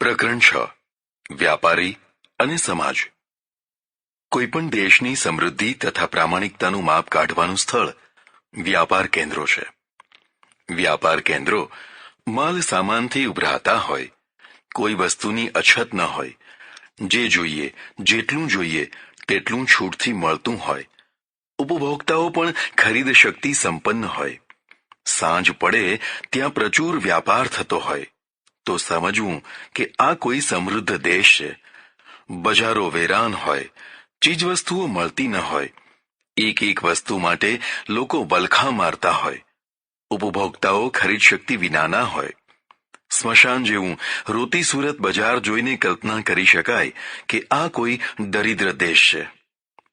પ્રકરણ 6 વ્યાપારી અને સમાજ। કોઈપણ દેશની સમૃદ્ધિ તથા પ્રામાણિકતાનું માપ કાઢવાનું સ્થળ વ્યાપાર કેન્દ્રો છે। વ્યાપાર કેન્દ્રો માલ સામાનથી ઉભરાતા હોય, કોઈ વસ્તુની અછત ન હોય, જે જોઈએ જેટલું જોઈએ તેટલું છૂટથી મળતું હોય, ઉપભોક્તાઓ પણ ખરીદ શક્તિ સંપન્ન હોય, સાંજ પડે ત્યાં પ્રચુર વ્યાપાર થતો હોય, તો સમજવું કે આ કોઈ સમૃદ્ધ દેશ છે। બજારો વેરાન હોય, ચીજવસ્તુઓ મળતી ન હોય, એક એક વસ્તુ માટે લોકો વલખા મારતા હોય, ઉપભોક્તાઓ ખરીદ શક્તિ વિનાના હોય, સ્મશાન જેવું રોતી સુરત બજાર જોઈને કલ્પના કરી શકાય કે આ કોઈ દરિદ્ર દેશ છે।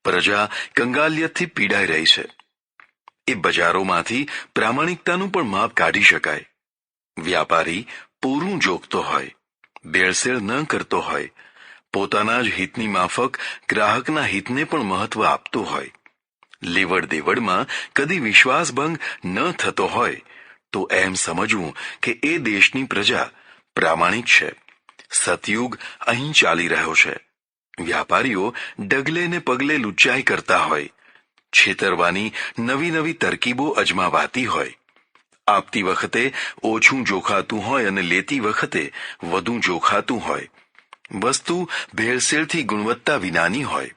પ્રજા કંગાલિયતથી પીડાઈ રહી છે। એ બજારોમાંથી પ્રામાણિકતાનું પણ માપ કાઢી શકાય। વ્યાપારી પૂરું જોગતો હોય, ભેળસેળ ન કરતો હોય, પોતાના જ હિતની માફક ગ્રાહકના હિતને પણ મહત્વ આપતો હોય, લેવડ દેવડમાં કદી વિશ્વાસભંગ ન થતો હોય, તો એમ સમજવું કે એ દેશની પ્રજા પ્રામાણિક છે। સતયુગ અહીં ચાલી રહ્યો છે। વ્યાપારીઓ ડગલે ને પગલે લુચ્ચાઈ કરતા હોય, છેતરવાની નવી નવી તરકીબો અજમાવાતી હોય, આપતી વખતે ઓછું જોખાતું હોય અને લેતી વખતે વધુ જોખાતું હોય, વસ્તુ ભેળસેળથી ગુણવત્તા વિનાની હોય,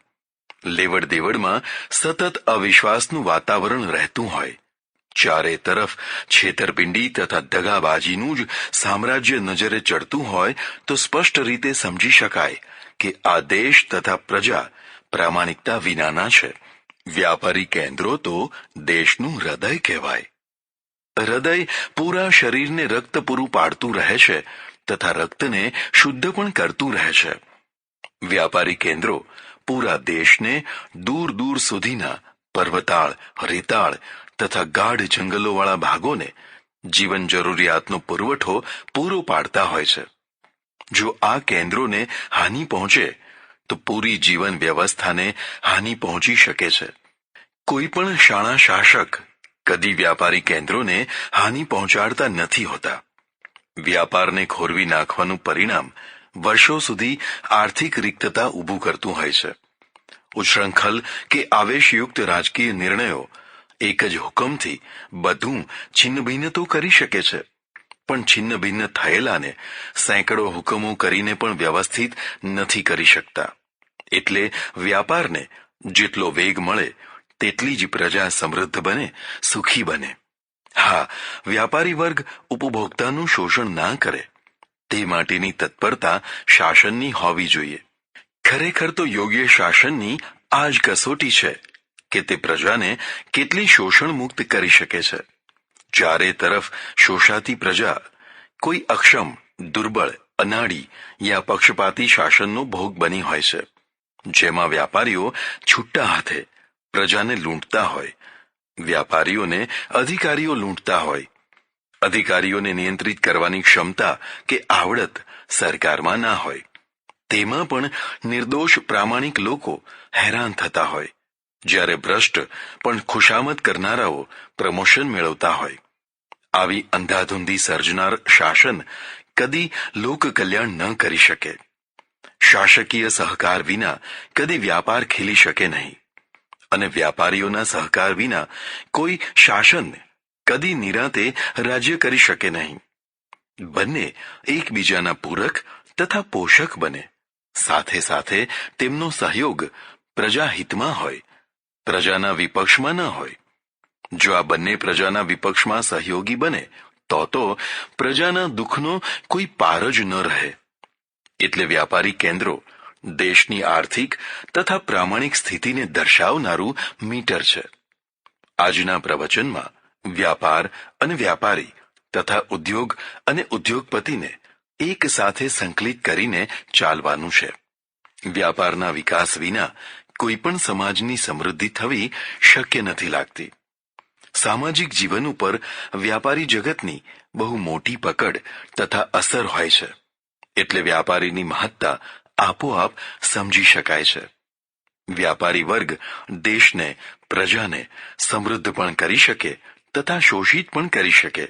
લેવડ દેવડમાં સતત અવિશ્વાસનું વાતાવરણ રહેતું હોય, ચારે તરફ છેતરપિંડી તથા દગાબાજીનું જ સામ્રાજ્ય નજરે ચડતું હોય, તો સ્પષ્ટ રીતે સમજી શકાય કે આ દેશ તથા પ્રજા પ્રામાણિકતા વિનાના છે। વ્યાપારી કેન્દ્રો તો દેશનું હૃદય કહેવાય। હૃદય પૂરા શરીરને રક્ત પૂરું પાડતું રહે છે તથા રક્તને શુદ્ધ પણ કરતું રહે છે। વ્યાપારી કેન્દ્રો પૂરા દેશને દૂર દૂર સુધીના પર્વતાળ, રેતાળ તથા ગાઢ જંગલોવાળા ભાગોને જીવન જરૂરિયાતનો પુરવઠો પૂરો પાડતા હોય છે। જો આ કેન્દ્રોને હાનિ પહોંચે તો પૂરી જીવન વ્યવસ્થાને હાનિ પહોંચી શકે છે। કોઈ પણ શાણા શાસક કદી વ્યાપારી કેન્દ્રોને હાનિ પહોંચાડતા નથી હોતા। વ્યાપારને ખોરવી નાખવાનું પરિણામ વર્ષો સુધી આર્થિક રિક્તતા ઊભું કરતું હોય છે। ઉચ્છૃંખલ કે આવેશયુક્ત રાજકીય નિર્ણયો એક જ હુકમથી બધું છિન્નભિન્ન તો કરી શકે છે, પણ છિન્નભિન્ન થયેલાને સેંકડો હુકમો કરીને પણ વ્યવસ્થિત નથી કરી શકતા। એટલે વ્યાપારને જેટલો વેગ મળે તેટલી જ પ્રજા સમૃદ્ધ બને, સુખી બને। હા, વ્યાપારી વર્ગ ઉપભોક્તાનું શોષણ ના કરે તે માટેની તત્પરતા શાસનની હોવી જોઈએ। ખરેખર તો યોગ્ય શાસનની આ જ કસોટી છે કે તે પ્રજાને કેટલી શોષણ મુક્ત કરી શકે છે। ચારે તરફ શોષાતી પ્રજા કોઈ અક્ષમ, દુર્બળ, અનાડી યા પક્ષપાતી શાસનનો ભોગ બની હોય છે, જેમાં વ્યાપારીઓ છૂટા હાથે પ્રજાને લૂંટતા હોય, વ્યાપારીઓને અધિકારીઓ લૂંટતા હોય, અધિકારીઓને નિયંત્રિત કરવાની ક્ષમતા કે આવડત સરકારમાં ના હોય, તેમાં પણ નિર્દોષ પ્રામાણિક લોકો હેરાન થતા હોય, જ્યારે ભ્રષ્ટ પણ ખુશામત કરનારાઓ પ્રમોશન મેળવતા હોય। આવી અંધાધુંધી સર્જનાર શાસન કદી લોક કલ્યાણ ન કરી શકે। શાસકીય સહકાર વિના કદી વ્યાપાર ખીલી શકે નહીં, અને વ્યાપારીઓના સહકાર વિના કોઈ શાસન કદી નિરાંતે રાજ્ય કરી શકે નહીં। બંને એકબીજાના પૂરક તથા પોષક બને, સાથે સાથે તેમનો સહયોગ પ્રજા હિતમાં હોય, પ્રજાના વિપક્ષમાં ન હોય। જો આ બંને પ્રજાના વિપક્ષમાં સહયોગી બને તો પ્રજાના દુઃખનો કોઈ પાર જ ન રહે। એટલે વ્યાપારી કેન્દ્રો દેશની આર્થિક તથા પ્રામાણિક સ્થિતિને દર્શાવનારું મીટર છે। આજના પ્રવચનમાં વ્યાપાર અને વ્યાપારી તથા ઉદ્યોગ અને ઉદ્યોગપતિને એક સાથે સંકલિત કરીને ચાલવાનું છે। વ્યાપારના વિકાસ વિના કોઈ પણ સમાજની સમૃદ્ધિ થવી શક્ય નથી લાગતી। સામાજિક જીવન ઉપર વ્યાપારી જગતની બહુ મોટી પકડ તથા અસર હોય છે, એટલે વ્યાપારીની મહત્તા આપોઆપ સમજી શકાય છે। વ્યાપારી વર્ગ દેશને, પ્રજાને સમૃદ્ધ પણ કરી શકે તથા શોષિત પણ કરી શકે।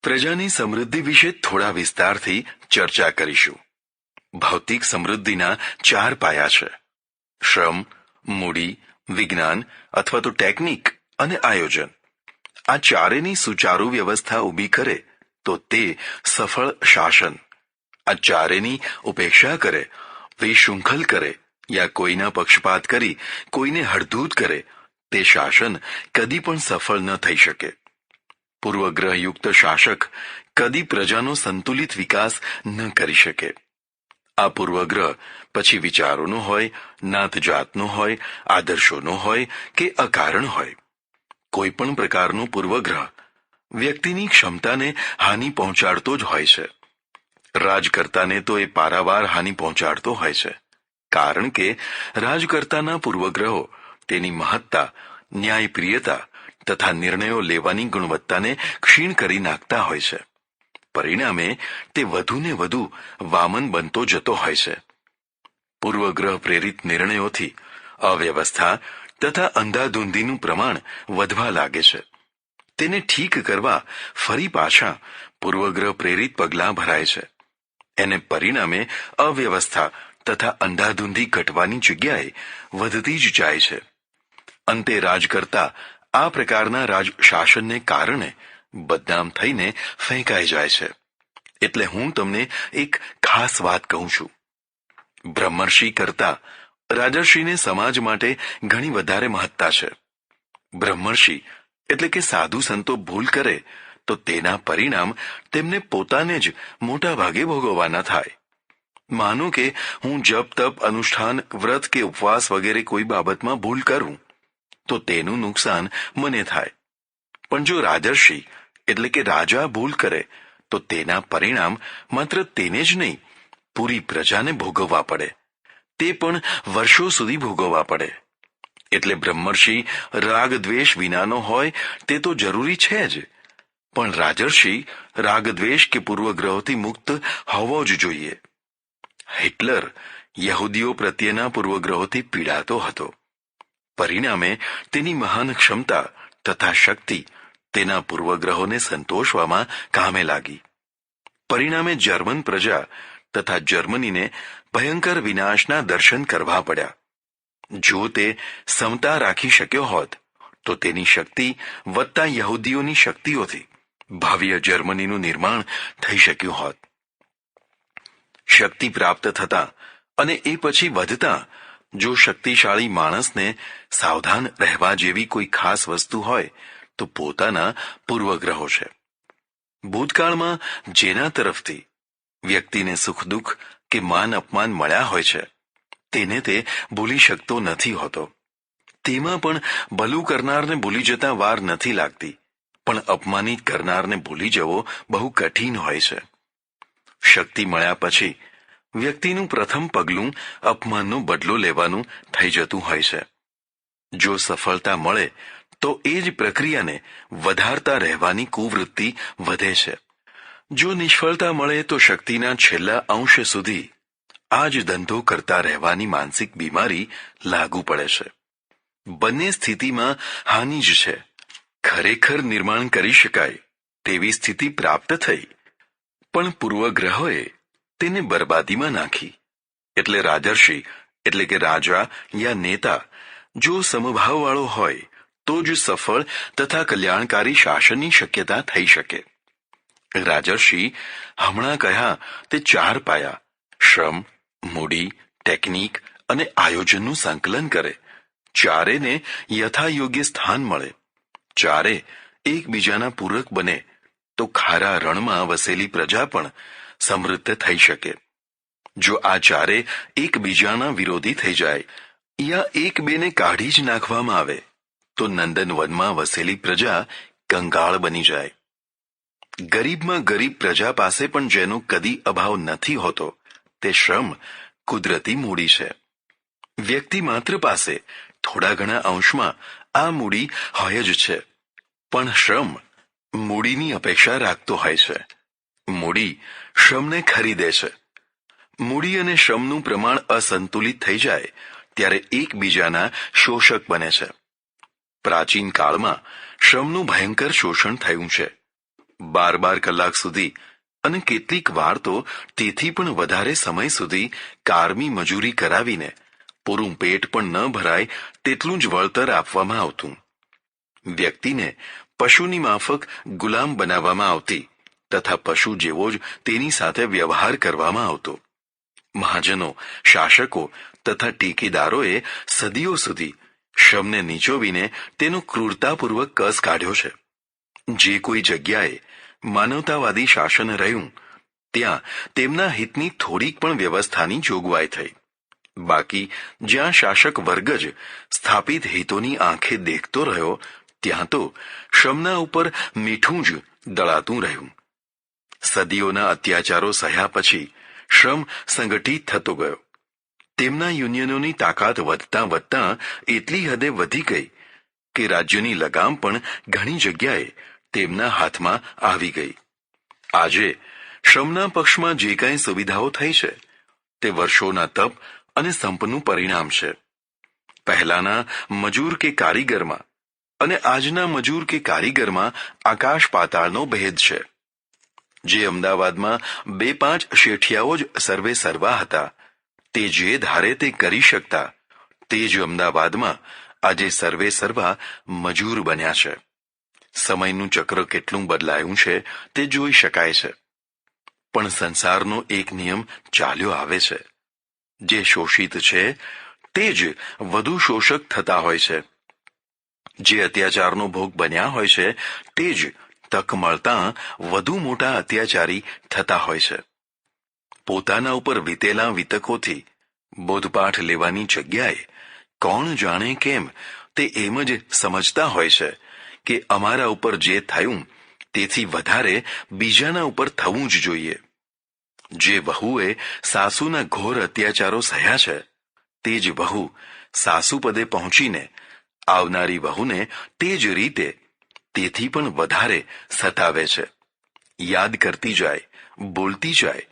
પ્રજાની સમૃદ્ધિ વિશે થોડા વિસ્તારથી ચર્ચા કરીશું। ભૌતિક સમૃદ્ધિના 4 પાયા છે: શ્રમ, મૂડી, વિજ્ઞાન અથવા તો ટેકનિક અને આયોજન. આ ચારેની સુચારુ વ્યવસ્થા ઊભી કરે તો તે સફળ શાસન. આ ચારેની ઉપેક્ષા કરે, વિશૃંખલ કરે યા કોઈના પક્ષપાત કરી કોઈને હડધૂત કરે તે શાસન કદી પણ સફળ ન થઈ શકે. પૂર્વગ્રહયુક્ત શાસક કદી પ્રજાનો સંતુલિત વિકાસ ન કરી શકે. આ પૂર્વગ્રહ પછી વિચારોનો હોય, નાત જાતનો હોય, આદર્શોનો હોય કે અકારણ હોય. કોઈ પણ પ્રકારનો પૂર્વગ્રહ વ્યક્તિની ક્ષમતાને હાનિ પહોંચાડતો જ હોય છે. રાજકર્તાને તો એ પારાવાર હાનિ પહોંચાડતો હોય છે, કારણ કે રાજકર્તાના પૂર્વગ્રહો તેની મહત્તા, ન્યાયપ્રિયતા તથા નિર્ણયો લેવાની ગુણવત્તાને ક્ષીણ કરી નાખતા હોય છે. પરિણામે તે વધુને વધુ વામન બનતો જતો હોય છે. પૂર્વગ્રહ પ્રેરિત નિર્ણયોથી અવ્યવસ્થા તથા અંધાધૂંધીનું પ્રમાણ વધવા લાગે છે. તેને ઠીક કરવા ફરી પાછા પૂર્વગ્રહ પ્રેરિત પગલાં ભરાય છે. એને પરિણામે અવ્યવસ્થા તથા અંધાધૂંધી ઘટવાની જગ્યાએ વધતી જ જાય છે. અંતે રાજકર્તા આ પ્રકારના રાજશાસનને કારણે બદનામ થઈને ફેંકાઈ જાય છે. એટલે હું તમને એક ખાસ વાત કહું છું. બ્રહ્મર્ષિ કરતા રાજર્ષિને સમાજ માટે ઘણી વધારે મહત્તા છે. બ્રહ્મર્ષિ એટલે કે સાધુ સંતો ભૂલ કરે તો તેના પરિણામ તેમને પોતાને જ મોટા ભાગે ભોગવવાના થાય. માનો કે હું જપ તપ અનુષ્ઠાન વ્રત કે ઉપવાસ વગેરે કોઈ બાબતમાં ભૂલ કરું તો તેનું નુકસાન મને થાય. પણ જો રાજર્ષિ એટલે કે રાજા ભૂલ કરે તો તેના પરિણામ માત્ર તેને જ નહીં, પૂરી પ્રજાને ભોગવવા પડે. તે પણ વર્ષો સુધી ભોગવવા પડે. એટલે બ્રહ્મર્ષિ રાગ દ્વેષ વિનાનો હોય તે તો જરૂરી છે જ, પણ રાજર્ષિ રાગ દ્વેષ કે પૂર્વગ્રહોથી મુક્ત હોવો જ જોઈએ. હિટલર યહૂદીઓ પ્રત્યેના પૂર્વગ્રહોથી પીડાતો હતો. પરિણામે તેની મહાન ક્ષમતા તથા શક્તિ તેના પૂર્વગ્રહોને સંતોષવામાં કામે લાગી. પરિણામે જર્મન પ્રજા તથા જર્મનીને ભયંકર વિનાશના દર્શન કરવા પડ્યા. જો તે સમતા રાખી શક્યો હોત તો તેની શક્તિ વત્તા યહૂદીઓની શક્તિઓથી ભવ્ય જર્મનીનું નિર્માણ થઈ શક્યું હોત. શક્તિ પ્રાપ્ત થતા અને એ પછી વધતા જો શક્તિશાળી માણસને સાવધાન રહેવા જેવી કોઈ ખાસ વસ્તુ હોય તો પોતાના પૂર્વગ્રહો છે. ભૂતકાળમાં જેના તરફથી વ્યક્તિને સુખ દુઃખ કે માન અપમાન મળ્યા હોય છે તેને તે ભૂલી શકતો નથી હોતો. તેમાં પણ ભલું કરનારને ભૂલી જતા વાર નથી લાગતી, પણ અપમાનિત કરનારને ભૂલી જવો બહુ કઠિન હોય છે. શક્તિ મળ્યા પછી વ્યક્તિનું પ્રથમ પગલું અપમાનનો બદલો લેવાનું થઈ જતું હોય છે. જો સફળતા મળે તો એ જ પ્રક્રિયાને વધારતા રહેવાની કુવૃત્તિ વધે છે. જો નિષ્ફળતા મળે તો શક્તિના છેલ્લા અંશ સુધી આ જ ધંધો કરતા રહેવાની માનસિક બીમારી લાગુ પડે છે. બંને સ્થિતિમાં હાનિ જ છે. ખરેખર નિર્માણ કરી શકાય તેવી સ્થિતિ પ્રાપ્ત થઈ, પણ પૂર્વગ્રહોએ તેને બરબાદીમાં નાખી. એટલે રાજર્ષિ એટલે કે રાજા યા નેતા જો સમભાવવાળો હોય તો જ સફળ તથા કલ્યાણકારી શાસનની શક્યતા થઈ શકે. રાજર્ષિ હમણાં કહ્યા તે 4 પાયા શ્રમ, મૂડી, ટેકનિક અને આયોજનનું સંકલન કરે. ચારેને યથાયોગ્ય સ્થાન મળે. ચારે એકબીજાના પૂરક બને તો ખારા રણમાં વસેલી પ્રજા પણ સમૃદ્ધ થઈ શકે. જો આ ચારે એકબીજાના વિરોધી થઈ જાય યા એક બેને કાઢી જ નાખવામાં આવે તો નંદનવનમાં વસેલી પ્રજા કંગાળ બની જાય. ગરીબમાં ગરીબ પ્રજા પાસે પણ જેનો કદી અભાવ નથી હોતો તે શ્રમ કુદરતી મૂડી છે. વ્યક્તિ માત્ર પાસે થોડા ઘણા અંશમાં આ મૂડી હોય જ છે, પણ શ્રમ મૂડીની અપેક્ષા રાખતો હોય છે. મૂડી શ્રમને ખરીદે છે. મૂડી અને શ્રમનું પ્રમાણ અસંતુલિત થઈ જાય ત્યારે એકબીજાના શોષક બને છે. પ્રાચીન કાળમાં શ્રમનું ભયંકર શોષણ થયું છે. 12 કલાક સુધી અને કેટલીક વાર તો તેથી પણ વધારે સમય સુધી કારમી મજૂરી કરાવીને પૂરું પેટ પણ ન ભરાય તેટલું જ વળતર આપવામાં આવતું. વ્યક્તિને પશુની માફક ગુલામ બનાવવામાં આવતી તથા પશુ જેવો જ તેની સાથે વ્યવહાર કરવામાં આવતો. મહાજનો, શાસકો તથા ટેકેદારોએ સદીઓ સુધી શ્રમને નીચોવીને તેનો ક્રૂરતાપૂર્વક કસ કાઢ્યો છે. જે કોઈ જગ્યાએ માનવતાવાદી શાસન રહ્યું ત્યાં તેમના હિતની થોડીક પણ વ્યવસ્થાની જોગવાઈ થઈ. બાકી જ્યાં શાસક વર્ગ જ સ્થાપિત હિતોની આંખે દેખતો રહ્યો ત્યાં તો શ્રમના ઉપર મીઠું જ દળાતું રહ્યું. સદીઓના અત્યાચારો સહ્યા પછી શ્રમ સંગઠિત થતો ગયો. તેમના યુનિયનોની તાકાત વધતા વધતા એટલી હદે વધી ગઈ કે રાજ્યની લગામ પણ ઘણી જગ્યાએ તેમના હાથમાં આવી ગઈ. આજે શ્રમના પક્ષમાં જે કાંઈ સુવિધાઓ થઈ છે તે વર્ષોના તપ અને સંપનું પરિણામ છે. પહેલાના મજૂર કે કારીગરમાં અને આજના મજૂર કે કારીગરમાં આકાશ પાતાળનો ભેદ છે. જે અમદાવાદમાં 2-5 શેઠિયાઓ જ સર્વે સર્વા હતા તે જે ધારે તે કરી શકતા તે જ અમદાવાદમાં આજે સર્વે સર્વા મજૂર બન્યા છે. સમયનું ચક્ર કેટલું બદલાયું છે તે જોઈ શકાય છે. પણ સંસારનો એક નિયમ ચાલ્યો આવે છે. જે શોષિત છે તે જ વધુ શોષક થતા હોય છે. જે અત્યાચારનો ભોગ બન્યા હોય છે તે જ તક મળતા વધુ મોટા અત્યાચારી થતા હોય છે. પોતાના ઉપર વીતેલા વિતકોથી બોધપાઠ લેવાની જગ્યાએ કોણ જાણે કેમ તે એમ જ સમજતા હોય છે કે અમારા ઉપર જે થયું તેથી વધારે બીજાના ઉપર થવું જ જોઈએ. જે વહુએ સાસુના ઘોર અત્યાચારો સહ્યા છે તે જ વહુ સાસુ પદે પહોંચીને આવનારી વહુને તે જ રીતે તેથી પણ વધારે સતાવે છે. યાદ કરતી જાય, બોલતી જાય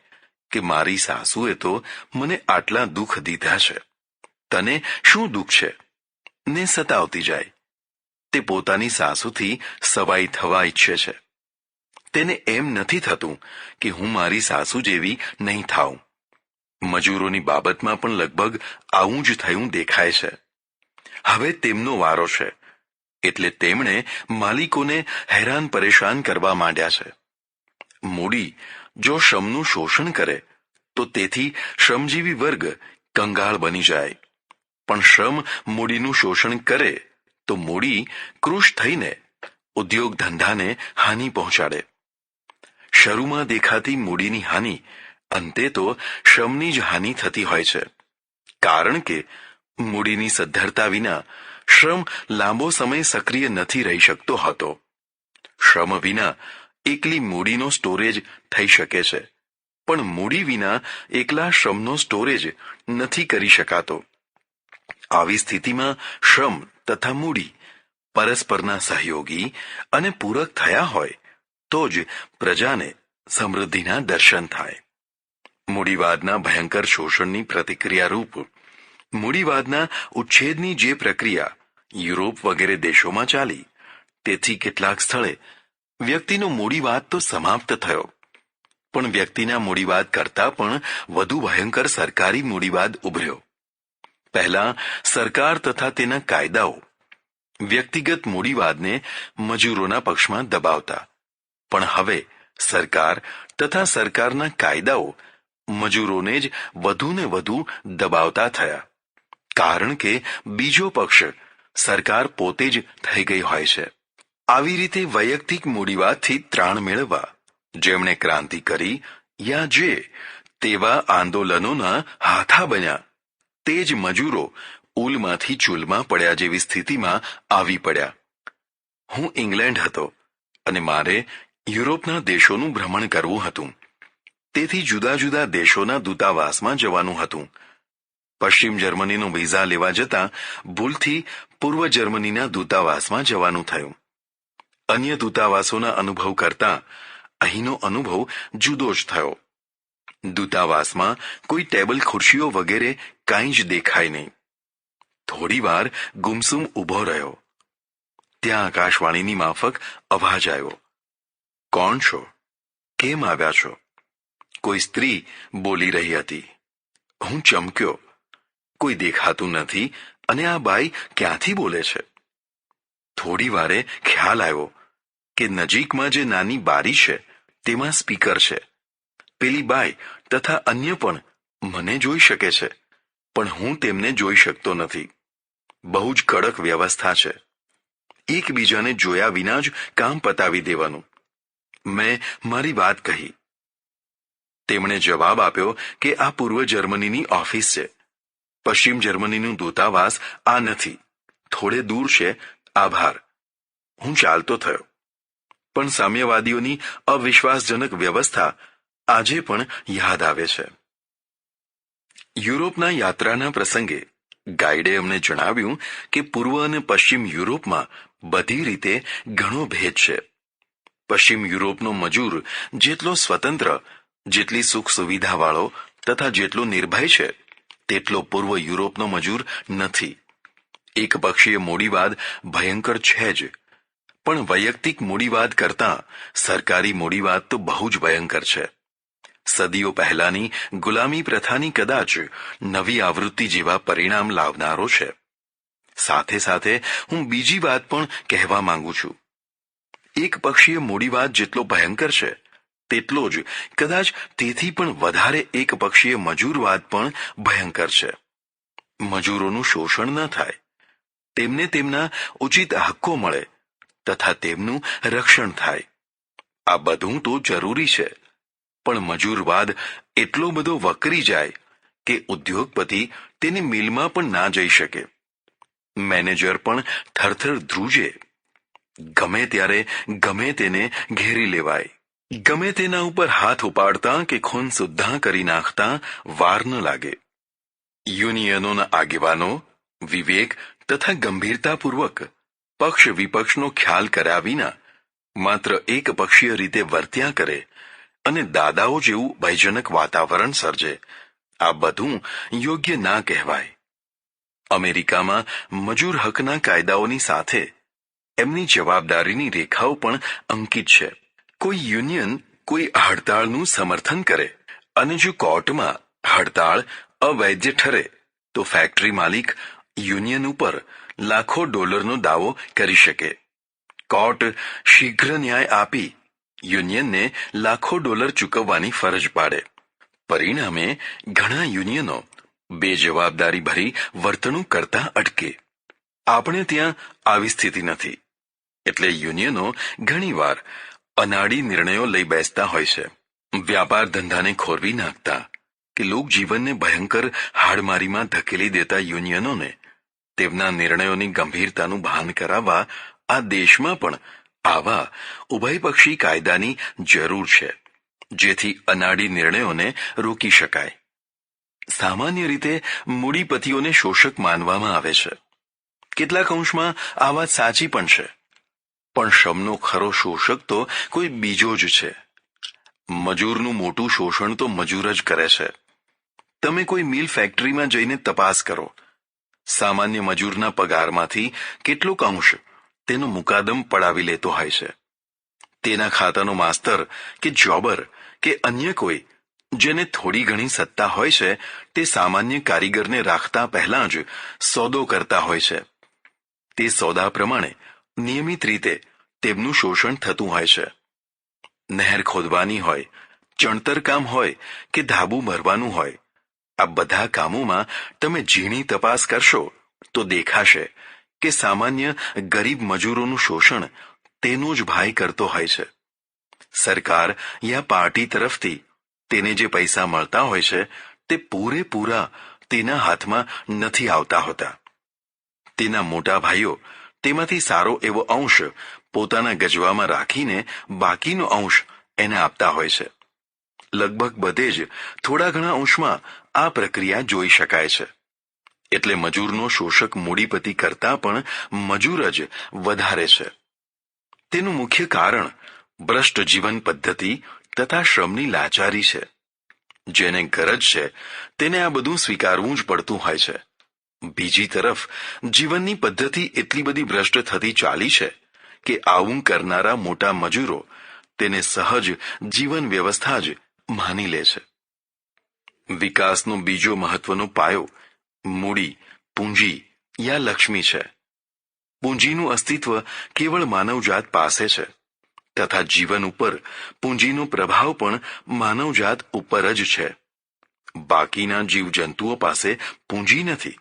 કે મારી સાસુએ તો મને આટલા દુઃખ દીધા છે, તને શું દુઃખ છે, ને સતાવતી જાય. તે પોતાની સાસુથી સવાઈ થવા ઈચ્છે છે. તેને એમ નથી થતું કે હું મારી સાસુ જેવી નહીં થાઉં. મજૂરોની બાબતમાં પણ લગભગ આવું જ થયું દેખાય છે. હવે તેમનો વારો છે એટલે તેમણે માલિકોને હેરાન પરેશાન કરવા માંડ્યા છે. મૂડી જો શ્રમનું શોષણ કરે તો તેથી શ્રમજીવી વર્ગ કંગાળ બની જાય. પણ શ્રમ મૂડીનું શોષણ કરે તો મૂડી કૃશ થઈને ઉદ્યોગ ધંધાને હાનિ પહોંચાડે. શરૂમાં દેખાતી મૂડીની હાનિ અંતે તો શ્રમની જ હાનિ થતી હોય છે. કારણ કે મૂડીની સદ્ધરતા વિના શ્રમ લાંબો સમય સક્રિય નથી રહી શકતો હતો. શ્રમ વિના એકલી મૂડીનો સ્ટોરેજ થઈ શકે છે પણ મૂડી વિના એકલા શ્રમનો સ્ટોરેજ નથી કરી શકાતો. આવી સ્થિતિમાં શ્રમ તથા મૂડી પરસ્પરના સહયોગી અને પૂરક થયા હોય તો જ પ્રજાને સમૃદ્ધિના દર્શન થાય. મૂડીવાદના ભયંકર શોષણની પ્રતિક્રિયા રૂપ મૂડીવાદના ઉચ્છેદની જે પ્રક્રિયા યુરોપ વગેરે દેશોમાં ચાલી તેથી કેટલાક સ્થળે વ્યક્તિનો મૂડીવાદ તો સમાપ્ત થયો પણ વ્યક્તિના મૂડીવાદ કરતાં પણ વધુ ભયંકર સરકારી મૂડીવાદ ઉભર્યો. પહેલા સરકાર તથા તેના કાયદાઓ વ્યક્તિગત મૂડીવાદને મજૂરોના પક્ષમાં દબાવતા પણ હવે સરકાર તથા સરકારના કાયદાઓ મજૂરોને જ વધુ ને વધુ દબાવતા થયા. કારણ કે બીજો પક્ષ સરકાર પોતે જ થઈ ગઈ હોય છે. આવી રીતે વૈયક્તિક મૂડીવાદથી ત્રાણ મેળવવા જેમણે ક્રાંતિ કરી યા જે તેવા આંદોલનોના હાથા બન્યા તે જ મજૂરો ઉલમાંથી ચૂલમાં પડ્યા જેવી સ્થિતિમાં આવી પડ્યા. હું ઇંગ્લેન્ડ હતો અને મારે યુરોપના દેશોનું ભ્રમણ કરવું હતું. તેથી જુદા જુદા દેશોના દૂતાવાસમાં જવાનું હતું. પશ્ચિમ જર્મનીનો વિઝા લેવા જતાં ભૂલથી પૂર્વ જર્મનીના દૂતાવાસમાં જવાનું થયું. અન્ય દૂતાવાસોના અનુભવ કરતાં અહીંનો અનુભવ જુદો જ થયો. દૂતાવાસમાં કોઈ ટેબલ ખુરશીઓ વગેરે કાંઈ જ દેખાય નહીં. થોડી વાર ગુમસુમ ઊભો રહ્યો. ત્યાં આકાશવાણીની માફક અવાજ આવ્યો. કોણ છો? કેમ આવ્યા છો? કોઈ સ્ત્રી બોલી રહી હતી. હું ચમક્યો. કોઈ દેખાતું નથી અને આ બાઈ ક્યાંથી બોલે છે? થોડી વારે ખ્યાલ આવ્યો કે નજીકમાં જે નાની બારી છે તેમાં સ્પીકર છે. પેલી બાઈ તથા અન્ય પણ મને જોઈ શકે છે, પણ હું તેમને જોઈ શકતો નથી. બહુ જ કડક વ્યવસ્થા છે. એકબીજાને જોયા વિના જ કામ પતાવી દેવાનું. મેં મારી વાત કહી. તેમણે જવાબ આપ્યો કે આ પૂર્વ જર્મનીની ઓફિસ છે. પશ્ચિમ જર્મનીનું દૂતાવાસ આ નથી, થોડે દૂર છે. આભાર. હું ચાલતો થયો. પણ સામ્યવાદીઓની અવિશ્વાસજનક વ્યવસ્થા આજે પણ યાદ આવે છે. યુરોપના યાત્રાના પ્રસંગે ગાઈડે અમને જણાવ્યું કે પૂર્વ અને પશ્ચિમ યુરોપમાં બધી રીતે ઘણો ભેદ છે. પશ્ચિમ યુરોપનો મજૂર જેટલો સ્વતંત્ર, જેટલી સુખ સુવિધાવાળો તથા જેટલો નિર્ભય છે, તેટલો પૂર્વ યુરોપનો મજૂર નથી. એકપક્ષીય મૂડીવાદ ભયંકર છે જ, પણ વૈયક્તિક મૂડીવાદ કરતાં સરકારી મૂડીવાદ તો બહુ જ ભયંકર છે. સદીઓ પહેલાની ગુલામી પ્રથાની કદાચ નવી આવૃત્તિ જેવા પરિણામ લાવનારો છે. સાથે સાથે હું બીજી વાત પણ કહેવા માંગુ છું. એકપક્ષીય મૂડીવાદ જેટલો ભયંકર છે, તેટલો જ કદાચ તેથી પણ વધારે એકપક્ષીય મજૂરવાદ પણ ભયંકર છે. મજૂરોનું શોષણ ન થાય, તેમને તેમના ઉચિત હક્કો મળે તથા તેમનું રક્ષણ થાય. આ બધું તો જરૂરી છે, પણ મજૂરવાદ એટલો બધો વકરી જાય કે ઉદ્યોગપતિ તેની મિલમાં પણ ના જઈ શકે. મેનેજર પણ થરથર ધ્રુજે. ગમે ત્યારે ગમે તેને ઘેરી લેવાય. ગમે તેના ઉપર હાથ ઉપાડતા કે ખૂન સુદ્ધા કરી નાખતા વાર ન લાગે. યુનિયનોના આગેવાનો વિવેક તથા ગંભીરતાપૂર્વક પક્ષ વિપક્ષનો ખ્યાલ કર્યા વિના માત્ર એકપક્ષીય રીતે વર્ત્યા કરે અને દાદાઓ જેવું ભયજનક વાતાવરણ સર્જે, આ બધું યોગ્ય ના કહેવાય. અમેરિકામાં મજૂર હકના કાયદાઓની સાથે એમની જવાબદારીની રેખાઓ પણ અંકિત છે. કોઈ યુનિયન કોઈ હડતાળનું સમર્થન કરે અને જો કોર્ટમાં હડતાળ અવૈધ ઠરે તો ફેક્ટરી માલિક યુનિયન ઉપર લાખો ડોલરનો દાવો કરી શકે. કોર્ટ શીઘ્ર ન્યાય આપી યુનિયનને લાખો ડોલર ચૂકવવાની ફરજ પાડે. પરિણામે ઘણા યુનિયનો બેજવાબદારી ભરી વર્તણૂક કરતા અટકે. આપણે ત્યાં આવી સ્થિતિ નથી, એટલે યુનિયનો ઘણીવાર અનાડી નિર્ણયો લઈ બેસતા હોય છે. વ્યાપાર ધંધાને ખોરવી નાખતા કે લોકજીવનને ભયંકર હાડમારીમાં ધકેલી દેતા યુનિયનોને તેમના નિર્ણયોની ગંભીરતાનું ભાન કરાવવા આ દેશમાં પણ આવા ઉભયપક્ષી કાયદાની જરૂર છે, જેથી અનાડી નિર્ણયોને રોકી શકાય. સામાન્ય રીતે મૂડીપતિઓને શોષક માનવામાં આવે છે. કેટલાક અંશમાં આ વાત સાચી પણ છે, પણ શ્રમનો ખરો શોષક તો કોઈ બીજો જ છે. મજૂરનું મોટું શોષણ તો મજૂર જ કરે છે. તમે કોઈ મિલ ફેક્ટરીમાં જઈને તપાસ કરો. સામાન્ય મજૂરના પગારમાંથી કેટલોક અંશ તેનો મુકાદમ પડાવી લેતો હોય છે. તેના ખાતાનો માસ્તર કે જોબર કે અન્ય કોઈ જેને થોડી ઘણી સત્તા હોય છે, તે સામાન્ય કારીગરને રાખતા પહેલા જ સોદો કરતા હોય છે. તે સોદા પ્રમાણે નિયમિત રીતે તેમનું શોષણ થતું હોય છે. નહેર ખોદવાની હોય, ચણતર કામ હોય કે ધાબુ ભરવાનું હોય, આ બધા કામોમાં તમે ઝીણી તપાસ કરશો તો દેખાશે કે સામાન્ય ગરીબ મજૂરોનું શોષણ તેનો જ ભાઈ કરતો હોય છે. સરકાર યા પાર્ટી તરફથી તેને જે પૈસા મળતા હોય છે, તે પૂરેપૂરા તેના હાથમાં નથી આવતા હોતા. તેના મોટા ભાઈઓ તેમાંથી સારો એવો અંશ પોતાના ગજવામાં રાખીને બાકીનો અંશ એને આપતા હોય છે. લગભગ બધે જ થોડા ઘણા અંશમાં આ પ્રક્રિયા જોઈ શકાય છે. એટલે મજૂરનો શોષક મૂડીપતિ કરતાં પણ મજૂર જ વધારે છે. તેનું મુખ્ય કારણ ભ્રષ્ટ જીવન પદ્ધતિ તથા શ્રમની લાચારી છે. જેને ગરજ છે તેને આ બધું સ્વીકારવું જ પડતું હોય છે. બીજી તરફ જીવનની પદ્ધતિ એટલી બધી ભ્રષ્ટ થતી ચાલી છે કે આવું કરનારા મોટા મજૂરો તેને સહજ જીવન વ્યવસ્થા જ માની લે છે. વિકાસનો બીજો મહત્વનો પાયો મૂડી, પૂંજી યા લક્ષ્મી છે. પૂંજીનું અસ્તિત્વ કેવળ માનવજાત પાસે છે તથા જીવન ઉપર પૂંજીનો પ્રભાવ પણ માનવજાત ઉપર જ છે. બાકીના જીવજંતુઓ પાસે પૂંજી નથી.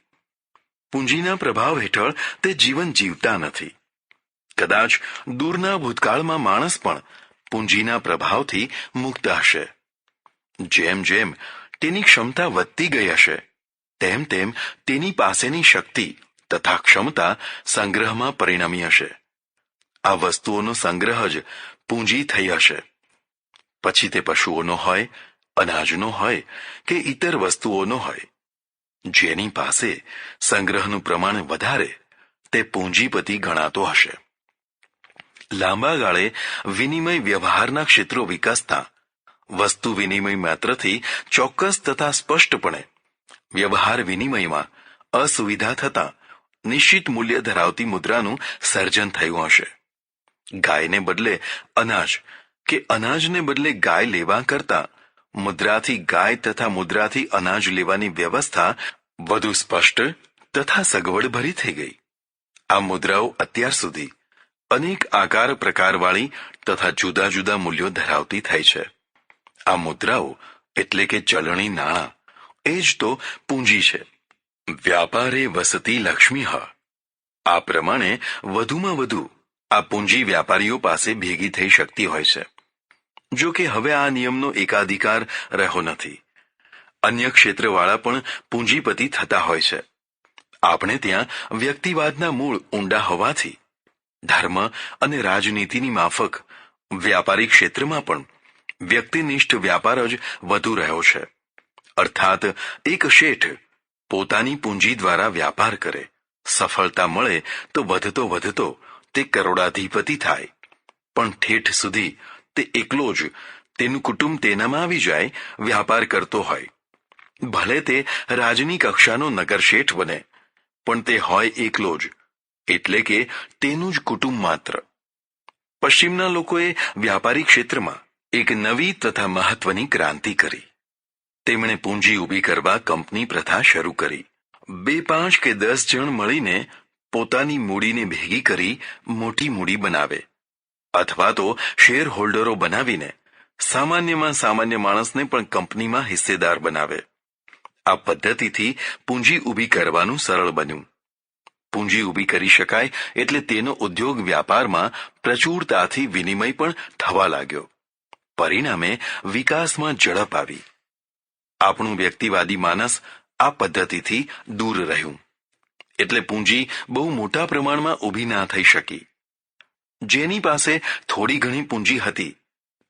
પૂંજીના પ્રભાવ હેઠળ તે જીવન જીવતા નથી. કદાચ દૂરના ભૂતકાળમાં માણસ પણ પૂંજીના પ્રભાવથી મુક્ત હશે. જેમ જેમ તેની ક્ષમતા વધતી ગઈ હશે તેમ તેમ તેની પાસેની શક્તિ તથા ક્ષમતા સંગ્રહમાં પરિણમી હશે. આ વસ્તુઓનો સંગ્રહ જ પૂંજી થઈ હશે. પછી તે પશુઓનો હોય, અનાજનો હોય કે ઇતર વસ્તુઓનો હોય. જેની પાસે સંગ્રહનું પ્રમાણ વધારે તે પૂંજીપતિ ગણાતો હશે. લાંબા ગાળે વિનિમય વ્યવહારના ક્ષેત્રો વિકસતા વસ્તુ વિનિમય માત્રથી ચોક્કસ તથા સ્પષ્ટપણે વ્યવહાર વિનિમયમાં અસુવિધા થતા નિશ્ચિત મૂલ્ય ધરાવતી મુદ્રાનું સર્જન થયું હશે. ગાયને બદલે અનાજ કે અનાજને બદલે ગાય લેવા કરતા મુદ્રાથી ગાય તથા મુદ્રાથી અનાજ લેવાની વ્યવસ્થા વધુ સ્પષ્ટ તથા સગવડભરી થઈ ગઈ. આ મુદ્રાઓ અત્યાર સુધી અનેક આકાર પ્રકારવાળી તથા જુદા જુદા મૂલ્યો ધરાવતી થઈ છે. આ મુદ્રાઓ એટલે કે ચલણી નાણાં એ જ તો પૂંજી છે. વ્યાપારે વસતી લક્ષ્મી. આ પ્રમાણે વધુમાં વધુ આ પૂંજી વ્યાપારીઓ પાસે ભેગી થઈ શકતી હોય છે. જો કે હવે આ નિયમનો એકાધિકાર રહ્યો નથી. અન્ય ક્ષેત્રવાળા પણ પૂંજીપતિ થતા હોય છે. આપણે ત્યાં વ્યક્તિવાદના મૂળ ઊંડા હોવાથી ધર્મ અને રાજનીતિની માફક વ્યાપારિક ક્ષેત્રમાં પણ વ્યક્તિનિષ્ઠ વ્યાપાર જ વધુ રહ્યો છે. અર્થાત એક શેઠ પોતાની પૂંજી દ્વારા વ્યાપાર કરે, સફળતા મળે તો વધતો વધતો તે કરોડાધિપતિ થાય. પણ ઠેઠ સુધી તે એકલો જ, તેનું કુટુંબ તેનામાં આવી જાય, વ્યાપાર કરતો હોય. ભલે તે રાજની કક્ષાનો નગર શેઠ બને, પણ તે હોય એકલો જ, એટલે કે તેનું જ કુટુંબ માત્ર. પશ્ચિમના લોકોએ વ્યાપારિક ક્ષેત્રમાં એક નવી તથા મહત્વની ક્રાંતિ કરી. તેમણે પૂંજી ઊભી કરવા કંપની પ્રથા શરૂ કરી. 2, 5 કે 10 જણ મળીને પોતાની મૂડીને ભેગી કરી મોટી મૂડી બનાવે, અથવા તો શેર હોલ્ડરો બનાવીને સામાન્યમાં સામાન્ય માણસને પણ કંપનીમાં હિસ્સેદાર બનાવે. આ પદ્ધતિથી પૂંજી ઊભી કરવાનું સરળ બન્યું. પૂંજી ઊભી કરી શકાય એટલે તેનો ઉદ્યોગ વ્યાપારમાં પ્રચુરતાથી વિનિમય પણ થવા લાગ્યો. પરિણામે વિકાસમાં ઝડપ આવી. આપણું વ્યક્તિવાદી માનસ આ પદ્ધતિથી દૂર રહ્યું. એટલે પૂંજી બહુ મોટા પ્રમાણમાં ઊભી ના થઈ શકી. જેની પાસે થોડી ઘણી પૂંજી હતી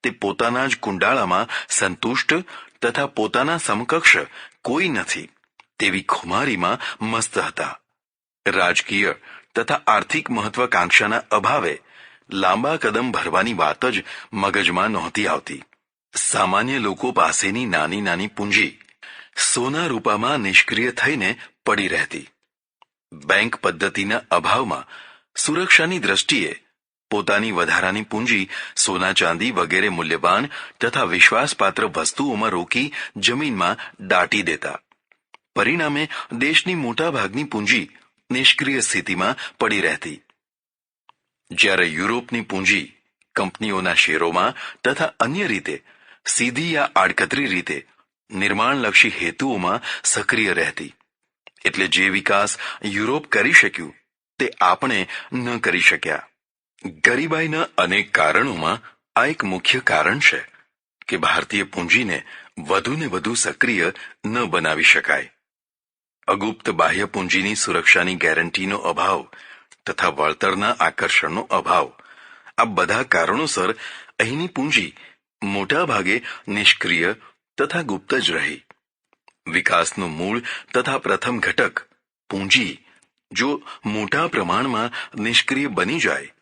તે પોતાના જ કુંડાળામાં સંતુષ્ટ તથા પોતાના સમકક્ષ કોઈ નથી તેવી ખુમારીમાં મસ્ત હતા. રાજકીય તથા આર્થિક મહત્વાકાંક્ષાના અભાવે લાંબા કદમ ભરવાની વાત જ મગજમાં નહોતી આવતી. સામાન્ય લોકો પાસેની નાની નાની પૂંજી સોના રૂપામાં નિષ્ક્રિય થઈને પડી રહેતી. બેંક પદ્ધતિના અભાવમાં સુરક્ષાની દ્રષ્ટિએ પોતાની વધારાની પૂંજી સોના ચાંદી વગેરે મૂલ્યવાન તથા વિશ્વાસપાત્ર વસ્તુઓમાં રોકી જમીનમાં દાટી દેતા. પરિણામે દેશની મોટાભાગની પૂંજી નિષ્ક્રિય સ્થિતિમાં પડી રહેતી. જ્યારે યુરોપની પૂંજી કંપનીઓના શેરોમાં તથા અન્ય રીતે સીધી યા આડકતરી રીતે નિર્માણલક્ષી હેતુઓમાં સક્રિય રહેતી. એટલે જે વિકાસ યુરોપ કરી શક્યું તે આપણે ન કરી શક્યા. ગરીબાઈના અનેક કારણોમાં આ એક મુખ્ય કારણ છે કે ભારતીય પૂંજીને વધુને વધુ સક્રિય ન બનાવી શકાય. અગુપ્ત બાહ્ય પૂંજીની સુરક્ષાની ગેરંટીનો અભાવ તથા વળતરના આકર્ષણનો અભાવ, આ બધા કારણોસર અહીંની પૂંજી મોટા ભાગે નિષ્ક્રિય તથા ગુપ્ત જ રહી. વિકાસનું મૂળ તથા પ્રથમ ઘટક પૂંજી જો મોટા પ્રમાણમાં નિષ્ક્રિય બની જાય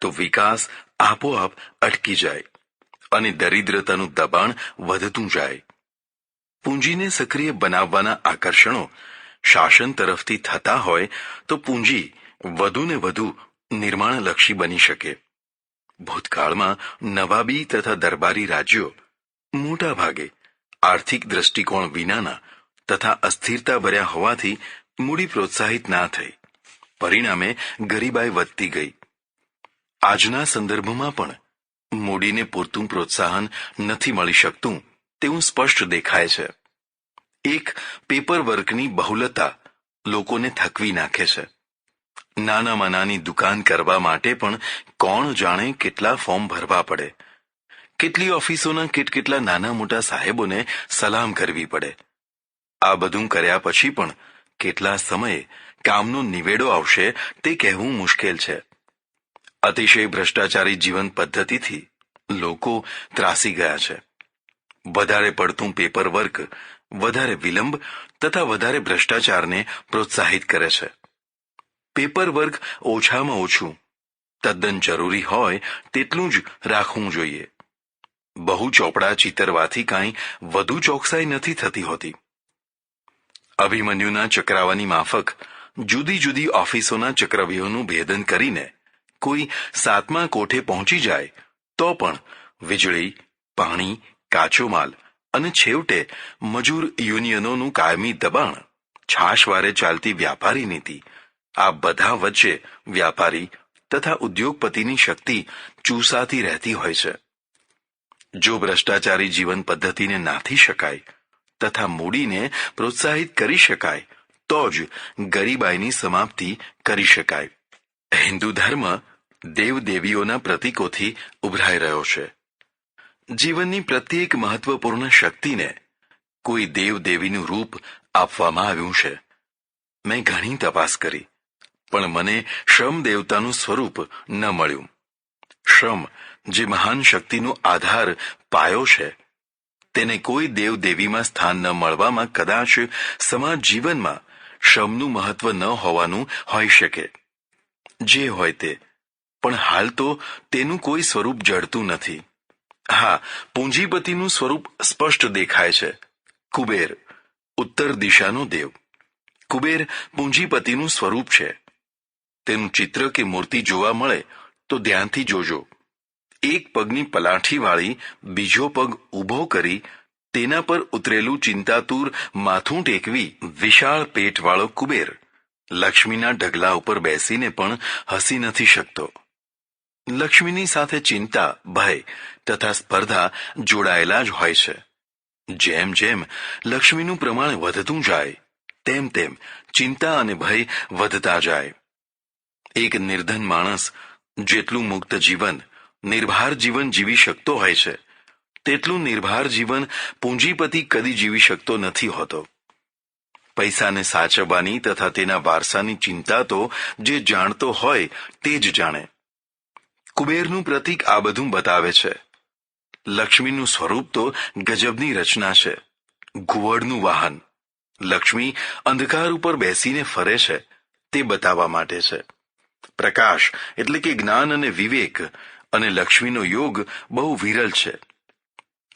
તો વિકાસ આપોઆપ અટકી જાય અને દરિદ્રતાનું દબાણ વધતું જાય. પૂંજીને સક્રિય બનાવવાના આકર્ષણો શાસન તરફથી થતા હોય તો પૂંજી વધુને વધુ નિર્માણલક્ષી બની શકે. ભૂતકાળમાં નવાબી તથા દરબારી રાજ્યો મોટા ભાગે આર્થિક દ્રષ્ટિકોણ વિનાના તથા અસ્થિરતા ભર્યા હોવાથી મૂડી પ્રોત્સાહિત ના થઈ. પરિણામે ગરીબાઈ વધતી ગઈ. આજના સંદર્ભમાં પણ મૂડીને પૂરતું પ્રોત્સાહન નથી મળી શકતું તેવું સ્પષ્ટ દેખાય છે. એક પેપર વર્કની બહુલતા લોકોને થકવી નાખે છે. નાનામાં નાની દુકાન કરવા માટે પણ કોણ જાણે કેટલા ફોર્મ ભરવા પડે, કેટલી ઓફિસોના કેટલા નાના મોટા સાહેબોને સલામ કરવી પડે. આ બધું કર્યા પછી પણ કેટલા સમયે કામનો નિવેડો આવશે તે કહેવું મુશ્કેલ છે. અતિશય ભ્રષ્ટાચારી જીવન પદ્ધતિથી લોકો ત્રાસી ગયા છે. વધારે પડતું પેપર વર્ક વધારે વિલંબ તથા વધારે ભ્રષ્ટાચારને પ્રોત્સાહિત કરે છે. પેપર વર્ક ઓછામાં ઓછું તદ્દન જરૂરી હોય તેટલું જ રાખવું જોઈએ. બહુ ચોપડા ચીતરવાથી કાંઈ વધુ ચોકસાઈ નથી થતી હોતી. અભિમન્યુના ચક્રાવાની માફક જુદી જુદી ઓફિસોના ચક્રવ્યૂહનું ભેદન કરીને કોઈ 7મા કોઠે પહોંચી જાય તો પણ વીજળી, પાણી, કાચો માલ અને છેવટે મજૂર યુનિયનોનું કાયમી દબાણ, છાશવારે ચાલતી વ્યાપારી નીતિ, આ બધા વચ્ચે વ્યાપારી તથા ઉદ્યોગપતિની શક્તિ ચૂસાતી રહેતી હોય છે. જો ભ્રષ્ટાચારી જીવન પદ્ધતિને નાથી શકાય તથા મૂડીને પ્રોત્સાહિત કરી શકાય તો જ ગરીબાઈની સમાપ્તિ કરી શકાય. હિન્દુ ધર્મ દેવદેવીઓના પ્રતીકોથી ઉભરાઈ રહ્યો છે. જીવનની પ્રત્યેક મહત્વપૂર્ણ શક્તિને કોઈ દેવદેવીનું રૂપ આપવામાં આવ્યું છે. મેં ઘણી તપાસ કરી પણ મને શ્રમ દેવતાનું સ્વરૂપ ન મળ્યું. શ્રમ જે મહાન શક્તિનો આધાર પાયો છે તેને કોઈ દેવદેવીમાં સ્થાન ન મળવામાં કદાચ સમાજ જીવનમાં શ્રમનું મહત્વ ન હોવાનું હોઈ શકે. જે હોય તે, પણ હાલ તો તેનું કોઈ સ્વરૂપ જડતું નથી. હા, પૂંજીપતિનું સ્વરૂપ સ્પષ્ટ દેખાય છે. કુબેર, ઉત્તર દિશાનો દેવ. કુબેર પૂંજીપતિનું સ્વરૂપ છે. તેનું ચિત્ર કે મૂર્તિ જોવા મળે તો ધ્યાનથી જોજો. એક પગની પલાઠીવાળી બીજો પગ ઊભો કરી તેના પર ઉતરેલું ચિંતાતુર માથું ટેકવી વિશાળ પેટવાળો કુબેર લક્ષ્મીના ઢગલા ઉપર બેસીને પણ હસી નથી શકતો. લક્ષ્મીની સાથે ચિંતા, ભય તથા સ્પર્ધા જોડાયેલા જ હોય છે. જેમ જેમ લક્ષ્મીનું પ્રમાણ વધતું જાય તેમ તેમ ચિંતા અને ભય વધતા જાય. એક નિર્ધન માણસ જેટલું મુક્ત જીવન, નિર્ભાર જીવન જીવી શકતો હોય છે તેટલું નિર્ભાર જીવન પૂંજીપતિ કદી જીવી શકતો નથી હોતો. પૈસાને સાચવવાની તથા તેના વારસાની ચિંતા તો જે જાણતો હોય તે જ જાણે. કુબેરનું પ્રતીક આ બધું બતાવે છે. લક્ષ્મીનું સ્વરૂપ તો ગજબની રચના છે. ઘુવડનું વાહન. લક્ષ્મી અંધકાર ઉપર બેસીને ફરે છે તે બતાવવા માટે છે. પ્રકાશ એટલે કે જ્ઞાન અને વિવેક અને લક્ષ્મીનો યોગ બહુ વિરલ છે.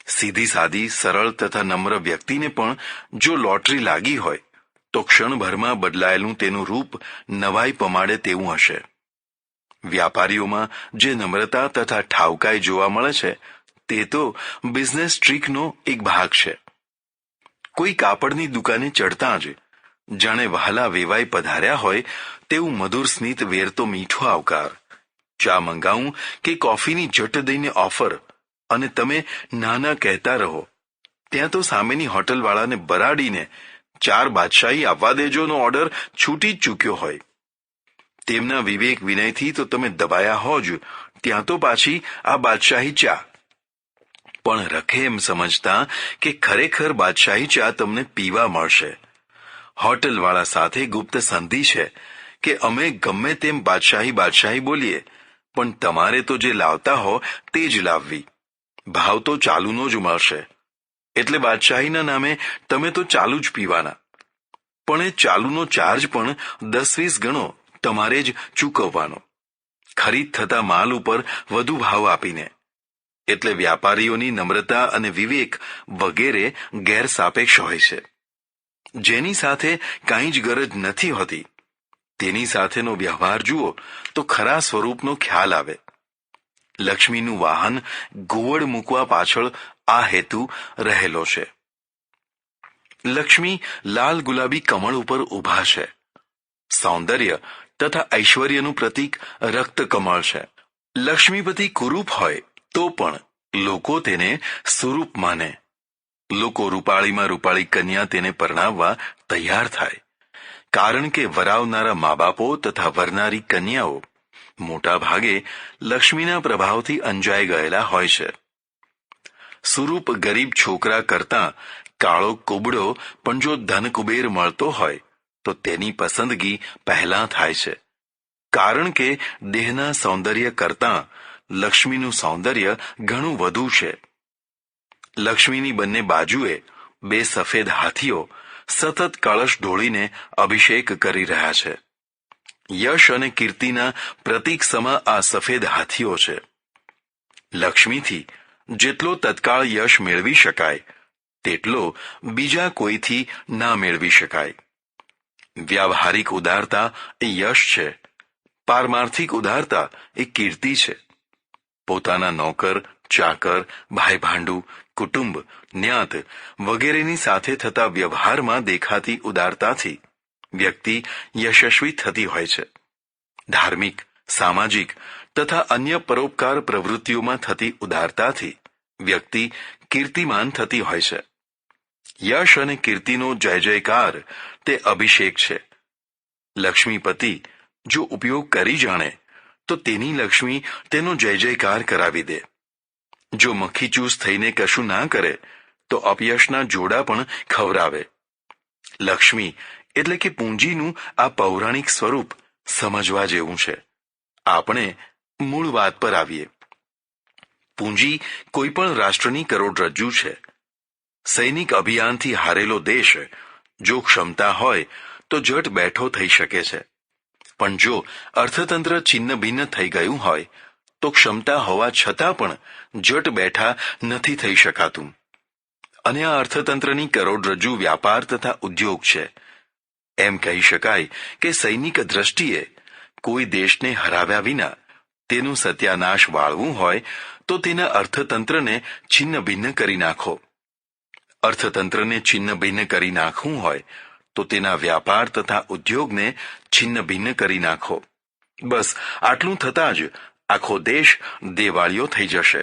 સીધી સાદી, સરળ તથા નમ્ર વ્યક્તિને પણ જો લોટરી લાગી હોય તો ક્ષણભરમાં બદલાયેલું તેનું રૂપ નવાઈ પમાડે તેવું હશે. વ્યાપારીઓમાં જે નમ્રતા તથા ઠાવકાઈ જોવા મળે છે તે તો બિઝનેસ ટ્રીકનો એક ભાગ છે. કોઈ કાપડની દુકાને ચડતા જ જાણે વહાલા વેવાઈ પધાર્યા હોય તેવું મધુર સ્મિત વેરતો મીઠો આવકાર, ચા મંગાવું કે કોફીની જટ દઈને ઓફર અને તમે નાના કહેતા રહો ત્યાં તો સામેની હોટલવાળાને બરાડીને 4 બાદશાહી આવવા દેજોનો ઓર્ડર છૂટી જ ચૂક્યો હોય. તેમના વિવેક વિનયથી તો તમે દબાયા હો જ ત્યાં તો પાછી આ બાદશાહી ચા. પણ રખે એમ સમજતા કે ખરેખર બાદશાહી ચા તમને પીવા મળશે. હોટલવાળા સાથે ગુપ્ત સંધિ છે કે અમે ગમે તેમ બાદશાહી બોલીએ પણ તમારે તો જે લાવતા હો તે જ લાવવી. ભાવ તો ચાલુનો જ મળશે. એટલે બાદશાહીના નામે તમે તો ચાલુ જ પીવાના. પણ એ ચાલુનો ચાર્જ પણ 10-20 ગણો તમારે જ ચૂકવવાનો, ખરીદ થતા માલ ઉપર વધુ ભાવ આપીને. એટલે વ્યાપારીઓની નમ્રતા અને વિવેક વગેરે ગેરસાપેક્ષ હોય છે. જેની સાથે કાંઈ જ ગરજ નથી હોતી તેની સાથેનો વ્યવહાર જુઓ તો ખરા સ્વરૂપનો ખ્યાલ આવે. લક્ષ્મીનું વાહન ઘુવડ મૂકવા પાછળ આ હેતુ રહેલો છે. લક્ષ્મી લાલ ગુલાબી કમળ ઉપર ઊભા છે. સૌંદર્ય તથા ઐશ્વર્યનું પ્રતીક રક્ત કમળ છે. લક્ષ્મીપતિ કુરૂપ હોય તો પણ લોકો તેને સુરૂપ માને. લોકો રૂપાળીમાં રૂપાળી કન્યા તેને પરણાવવા તૈયાર થાય, કારણ કે વરાવનારા મા બાપો તથા વરનારી કન્યાઓ મોટા ભાગે લક્ષ્મીના પ્રભાવથી અંજાઈ ગયેલા હોય છે. સુરૂપ ગરીબ છોકરા કરતાં કાળો કુબડો પણ જો ધન કુબેર મળતો હોય તો તેની પસંદગી પહેલા થાય છે, કારણ કે દેહના સૌંદર્ય કરતાં લક્ષ્મીનું સૌંદર્ય ઘણું વધુ છે. લક્ષ્મીની બંને બાજુએ બે સફેદ હાથીઓ સતત કળશ ઢોળીને અભિષેક કરી રહ્યા છે. યશ અને કીર્તિના પ્રતીક સમા આ સફેદ હાથીઓ છે. લક્ષ્મીથી જેટલો તત્કાળ યશ મેળવી શકાય તેટલો બીજા કોઈથી ના મેળવી શકાય. વ્યાવહારિક ઉદારતા એ યશ છે, પારમાર્થિક ઉદારતા એ કીર્તિ છે. પોતાના નોકર, ચાકર, ભાઈ ભાંડુ, કુટુંબ, જ્ઞાત વગેરેની સાથે થતા વ્યવહારમાં દેખાતી ઉદારતાથી વ્યક્તિ યશસ્વી થતી હોય છે. ધાર્મિક, સામાજિક તથા અન્ય પરોપકાર પ્રવૃત્તિઓમાં થતી ઉદારતાથી વ્યક્તિ કીર્તિમાન થતી હોય છે. યશ અને કીર્તિનો જય જયકાર તે અભિષેક છે. લક્ષ્મીપતિ જો ઉપયોગ કરી જાણે તો તેની લક્ષ્મી તેનો જય જયકાર કરાવી દે. જો મક્ખીચૂસ થઈને કશું ના કરે તો અપયશના જોડા પણ ખવરાવે. લક્ષ્મી એટલે કે પૂંજીનું આ પૌરાણિક સ્વરૂપ સમજવા જેવું છે. આપણે મૂળ વાત પર આવીએ. પૂંજી કોઈ પણ રાષ્ટ્રની કરોડરજ્જુ છે. સૈનિક અભિયાનથી હારેલો દેશ જો ક્ષમતા હોય તો જટ બેઠો થઈ શકે છે, પણ જો અર્થતંત્ર છિન્ન ભિન્ન થઈ ગયું હોય તો ક્ષમતા હોવા છતાં પણ જટ બેઠા નથી થઈ શકાતું. અને આ અર્થતંત્રની કરોડરજ્જુ વ્યાપાર તથા ઉદ્યોગ છે. એમ કહી શકાય કે સૈનિક દ્રષ્ટિએ કોઈ દેશને હરાવ્યા વિના તેનું સત્યાનાશ વાળવું હોય તો તેના અર્થતંત્રને છિન્ન ભિન્ન કરી નાખો. અર્થતંત્રને છિન્ન ભિન્ન કરી નાખવું હોય તો તેના વ્યાપાર તથા ઉદ્યોગને છિન્ન ભિન્ન કરી નાખો. બસ આટલું થતાં જ આખો દેશ દેવાળિયો થઈ જશે.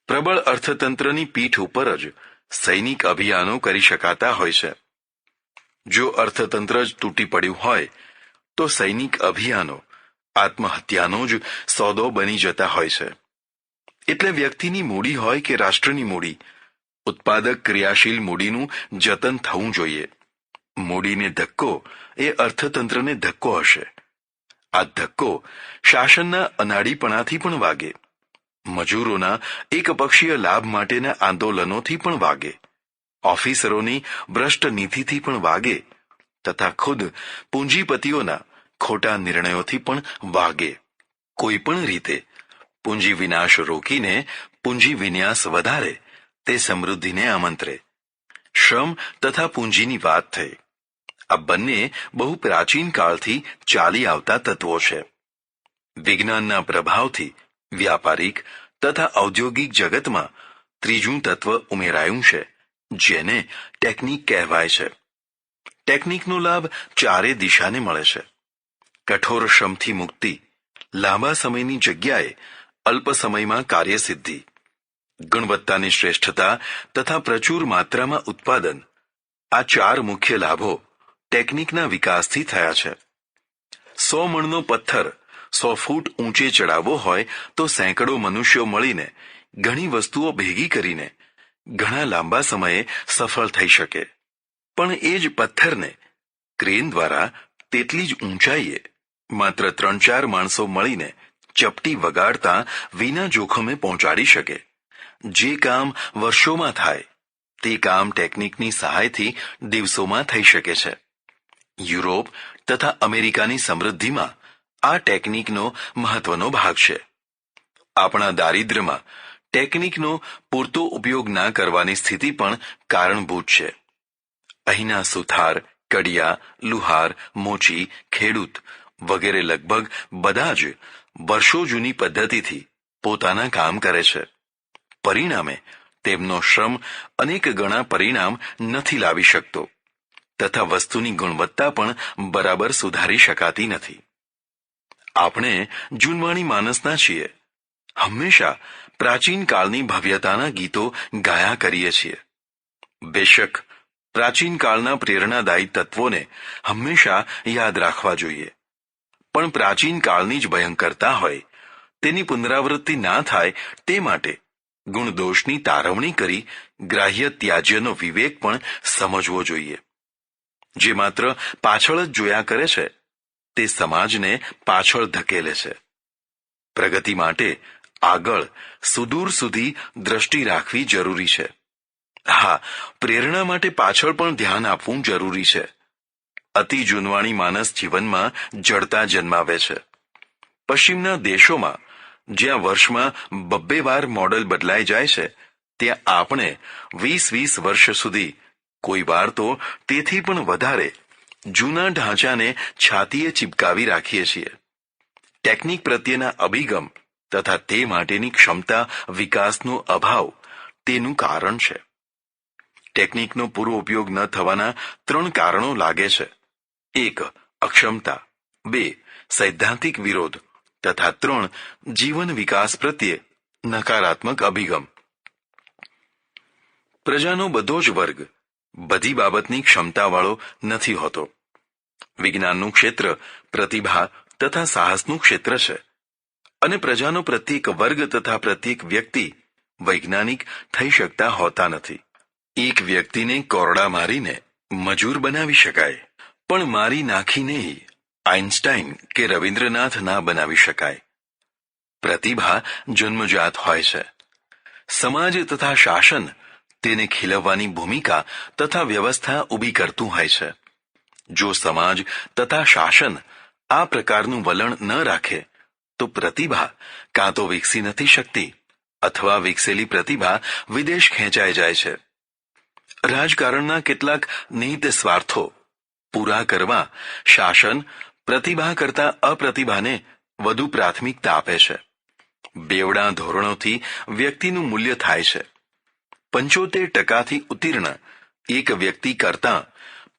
પ્રબળ અર્થતંત્રની પીઠ ઉપર જ સૈનિક અભિયાનો કરી શકાતા હોય છે. જો અર્થતંત્ર જ તૂટી પડ્યું હોય તો સૈનિક અભિયાનો આત્મહત્યાનો જ સોદો બની જતા હોય છે. એટલે વ્યક્તિની મૂડી હોય કે રાષ્ટ્રની મૂડી, ઉત્પાદક ક્રિયાશીલ મૂડીનું જતન થવું જોઈએ. મૂડીને ધક્કો એ અર્થતંત્રને ધક્કો હશે. આ ધક્કો શાસનના અનાડીપણાથી પણ વાગે, મજૂરોના એકપક્ષીય લાભ માટેના આંદોલનોથી પણ વાગે, ઓફિસરોની ભ્રષ્ટ નીતિથી પણ વાગે તથા ખુદ પૂંજીપતિઓના ખોટા નિર્ણયોથી પણ વાગે. કોઈ પણ રીતે પૂંજી વિનાશ રોકીને પૂંજી વિન્યાસ વધારે તે સમૃદ્ધિને આમંત્રે. શ્રમ તથા પૂંજીની વાત થઈ. આ બંને બહુ પ્રાચીન કાળથી ચાલી આવતા તત્વો છે. વિજ્ઞાનના પ્રભાવથી વ્યાપારિક તથા ઔદ્યોગિક જગતમાં ત્રીજું તત્વ ઉમેરાયું છે, જેને ટેકનિક કહેવાય છે. ટેકનિકનો લાભ ચારે દિશાને મળે છે. કઠોર શ્રમથી મુક્તિ, લાંબા સમયની જગ્યાએ અલ્પ સમયમાં કાર્યસિદ્ધિ, ગુણવત્તાની શ્રેષ્ઠતા તથા પ્રચુર માત્રામાં ઉત્પાદન, આ ચાર મુખ્ય લાભો ટેકનિકના વિકાસથી થયા છે. 100 મણનો પથ્થર 100 ફૂટ ઊંચે ચડાવવો હોય તો સેંકડો મનુષ્યો મળીને ઘણી વસ્તુઓ ભેગી કરીને ઘણા લાંબા સમયે સફળ થઈ શકે. પણ એ જ પથ્થરને ક્રેન દ્વારા તેટલી જ ઊંચાઈએ માત્ર 3-4 માણસો મળીને ચપટી વગાડતા વિના જોખમે પહોંચાડી શકે. જે કામ વર્ષોમાં થાય તે કામ ટેકનિકની સહાયથી દિવસોમાં થઈ શકે છે. યુરોપ તથા અમેરિકાની સમૃદ્ધિમાં આ ટેકનિકનો મહત્વનો ભાગ છે. આપણા દારિદ્ર્યમાં ટેકનિકનો પૂરતો ઉપયોગ ના કરવાની સ્થિતિ પણ કારણભૂત છે. અહીંના સુથાર, કડિયા, લુહાર, મોચી, ખેડૂત વગેરે લગભગ બધા જ વર્ષો જૂની પદ્ધતિથી પોતાના કામ કરે છે. પરિણામે તેમનો શ્રમ અનેક ગણા પરિણામ નથી લાવી શકતો તથા વસ્તુની ગુણવત્તા પણ બરાબર સુધારી શકાતી નથી. આપણે જૂનવાણી માનસના છીએ. હંમેશા પ્રાચીન કાળની ભવ્યતાના ગીતો ગાયા કરીએ છીએ. બેશક પ્રાચીન કાળના પ્રેરણાદાયી તત્વોને હંમેશા યાદ રાખવા જોઈએ, પણ પ્રાચીન કાળની જ ભયંકરતા હોય તેની પુનરાવૃત્તિ ના થાય તે માટે ગુણદોષની તારવણી કરી ગ્રાહ્ય ત્યાજ્યનો વિવેક પણ સમજવો જોઈએ. જે માત્ર પાછળ જ જોયા કરે છે તે સમાજને પાછળ ધકેલે છે. પ્રગતિ માટે આગળ સુદૂર સુધી દ્રષ્ટિ રાખવી જરૂરી છે. હા, પ્રેરણા માટે પાછળ પણ ધ્યાન આપવું જરૂરી છે. અતિ જૂનવાણી માનસ જીવનમાં જડતા જન્માવે છે. પશ્ચિમના દેશોમાં જ્યાં વર્ષમાં 2 વાર મોડલ બદલાઈ જાય છે, ત્યાં આપણે 20 વર્ષ સુધી, કોઈ વાર તો તેથી પણ વધારે જૂના ઢાંચાને છાતીએ ચિપકાવી રાખીએ છીએ. ટેકનિક પ્રત્યેના અભિગમ તથા તે માટેની ક્ષમતા વિકાસનો અભાવ તેનું કારણ છે. ટેકનિકનો પૂરો ઉપયોગ ન થવાના 3 કારણો લાગે છે. 1. અક્ષમતા, 2. સૈદ્ધાંતિક વિરોધ તથા 3. જીવન વિકાસ પ્રત્યે નકારાત્મક અભિગમ. પ્રજાનો બધો જ વર્ગ બધી બાબતની ક્ષમતાવાળો નથી હોતો. વિજ્ઞાનનું ક્ષેત્ર પ્રતિભા તથા સાહસનું ક્ષેત્ર છે, અને પ્રજાનો પ્રત્યેક વર્ગ તથા પ્રત્યેક વ્યક્તિ વૈજ્ઞાનિક થઈ શકતા હોતા નથી. એક વ્યક્તિને કોરડા મારીને મજૂર બનાવી શકાય, પણ મારી નાખીને આઇન્સ્ટાઈન કે રવિન્દ્રનાથ ના બનાવી શકાય. પ્રતિભા જન્મજાત હોય છે. સમાજ તથા શાસન તેને ખીલવવાની ભૂમિકા તથા વ્યવસ્થા ઊભી કરતું હોય છે. જો સમાજ તથા શાસન આ પ્રકારનું વલણ ન રાખે તો પ્રતિભા કાં તો વિકસી નથી શકતી અથવા વિકસેલી પ્રતિભા વિદેશ ખેંચાઈ જાય છે. રાજકારણના કેટલાક નિહિત સ્વાર્થો પૂરા કરવા શાસન પ્રતિભા કરતા અપ્રતિભાને વધુ પ્રાથમિકતા આપે છે. બેવડા ધોરણોથી વ્યક્તિનું મૂલ્ય થાય છે. 75% ઉત્તીર્ણ એક વ્યક્તિ કરતાં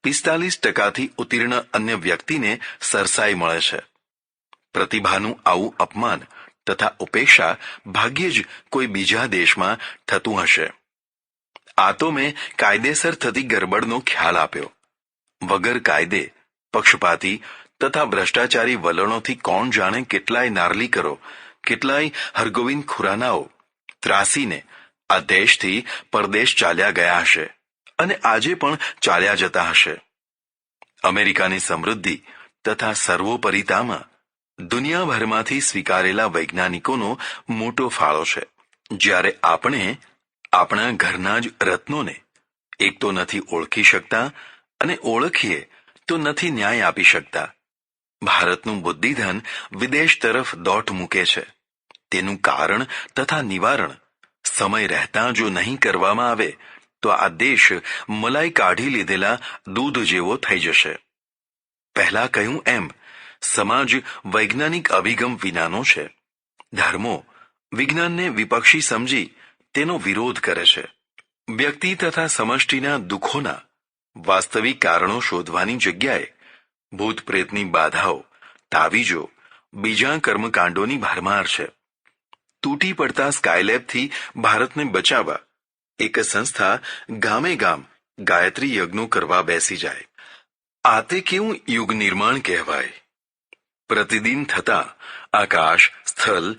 45% ઉત્તીર્ણ અન્ય વ્યક્તિને સરસાઈ મળે છે. પ્રતિભાનું આવું અપમાન તથા ઉપેક્ષા ભાગ્યે જ કોઈ બીજા દેશમાં થતું હશે. આ તો મેં કાયદેસર થતી ગરબડનો ખ્યાલ આપ્યો. વગર કાયદે, પક્ષપાતી તથા ભ્રષ્ટાચારી વલણોથી કોણ જાણે કેટલાય નાર્લિકરો, કેટલાય હરગોવિંદ ખુરાનાઓ ત્રાસીને આ દેશથી પરદેશ ચાલ્યા ગયા હશે અને આજે પણ ચાલ્યા જતા હશે. અમેરિકાની સમૃદ્ધિ તથા સર્વોપરિતામાં દુનિયાભરમાંથી સ્વીકારેલા વૈજ્ઞાનિકોનો મોટો ફાળો છે. જ્યારે આપણે આપણા ઘરના જ રત્નોને એક તો નથી ઓળખી શકતા અને ઓળખીએ તો નથી ન્યાય આપી શકતા. ભારતનું બુદ્ધિધન વિદેશ તરફ દોટ મૂકે છે. તેનું કારણ તથા નિવારણ સમય રહેતા જો નહીં કરવામાં આવે તો આ દેશ મલાઈ કાઢી લીધેલા દૂધ જેવો થઈ જશે. પહેલા કહ્યું એમ સમાજ વૈજ્ઞાનિક અભિગમ વિનાનો છે. ધર્મો વિજ્ઞાનને વિપક્ષી સમજી તેનો વિરોધ કરે છે. વ્યક્તિ તથા સમષ્ટિના દુઃખોના વાસ્તવિક કારણો શોધવાની જગ્યાએ ભૂત પ્રેતની બાધાઓ, તાવીજો, બીજા કર્મકાંડોની ભરમાર છે. તૂટી પડતા સ્કાયલેબથી ભારતને બચાવવા એક સંસ્થા ગામે ગામ ગાયત્રી યજ્ઞો કરવા બેસી જાય. આ તે કેવું યુગ નિર્માણ કહેવાય. પ્રતિદિન થતા આકાશ, સ્થળ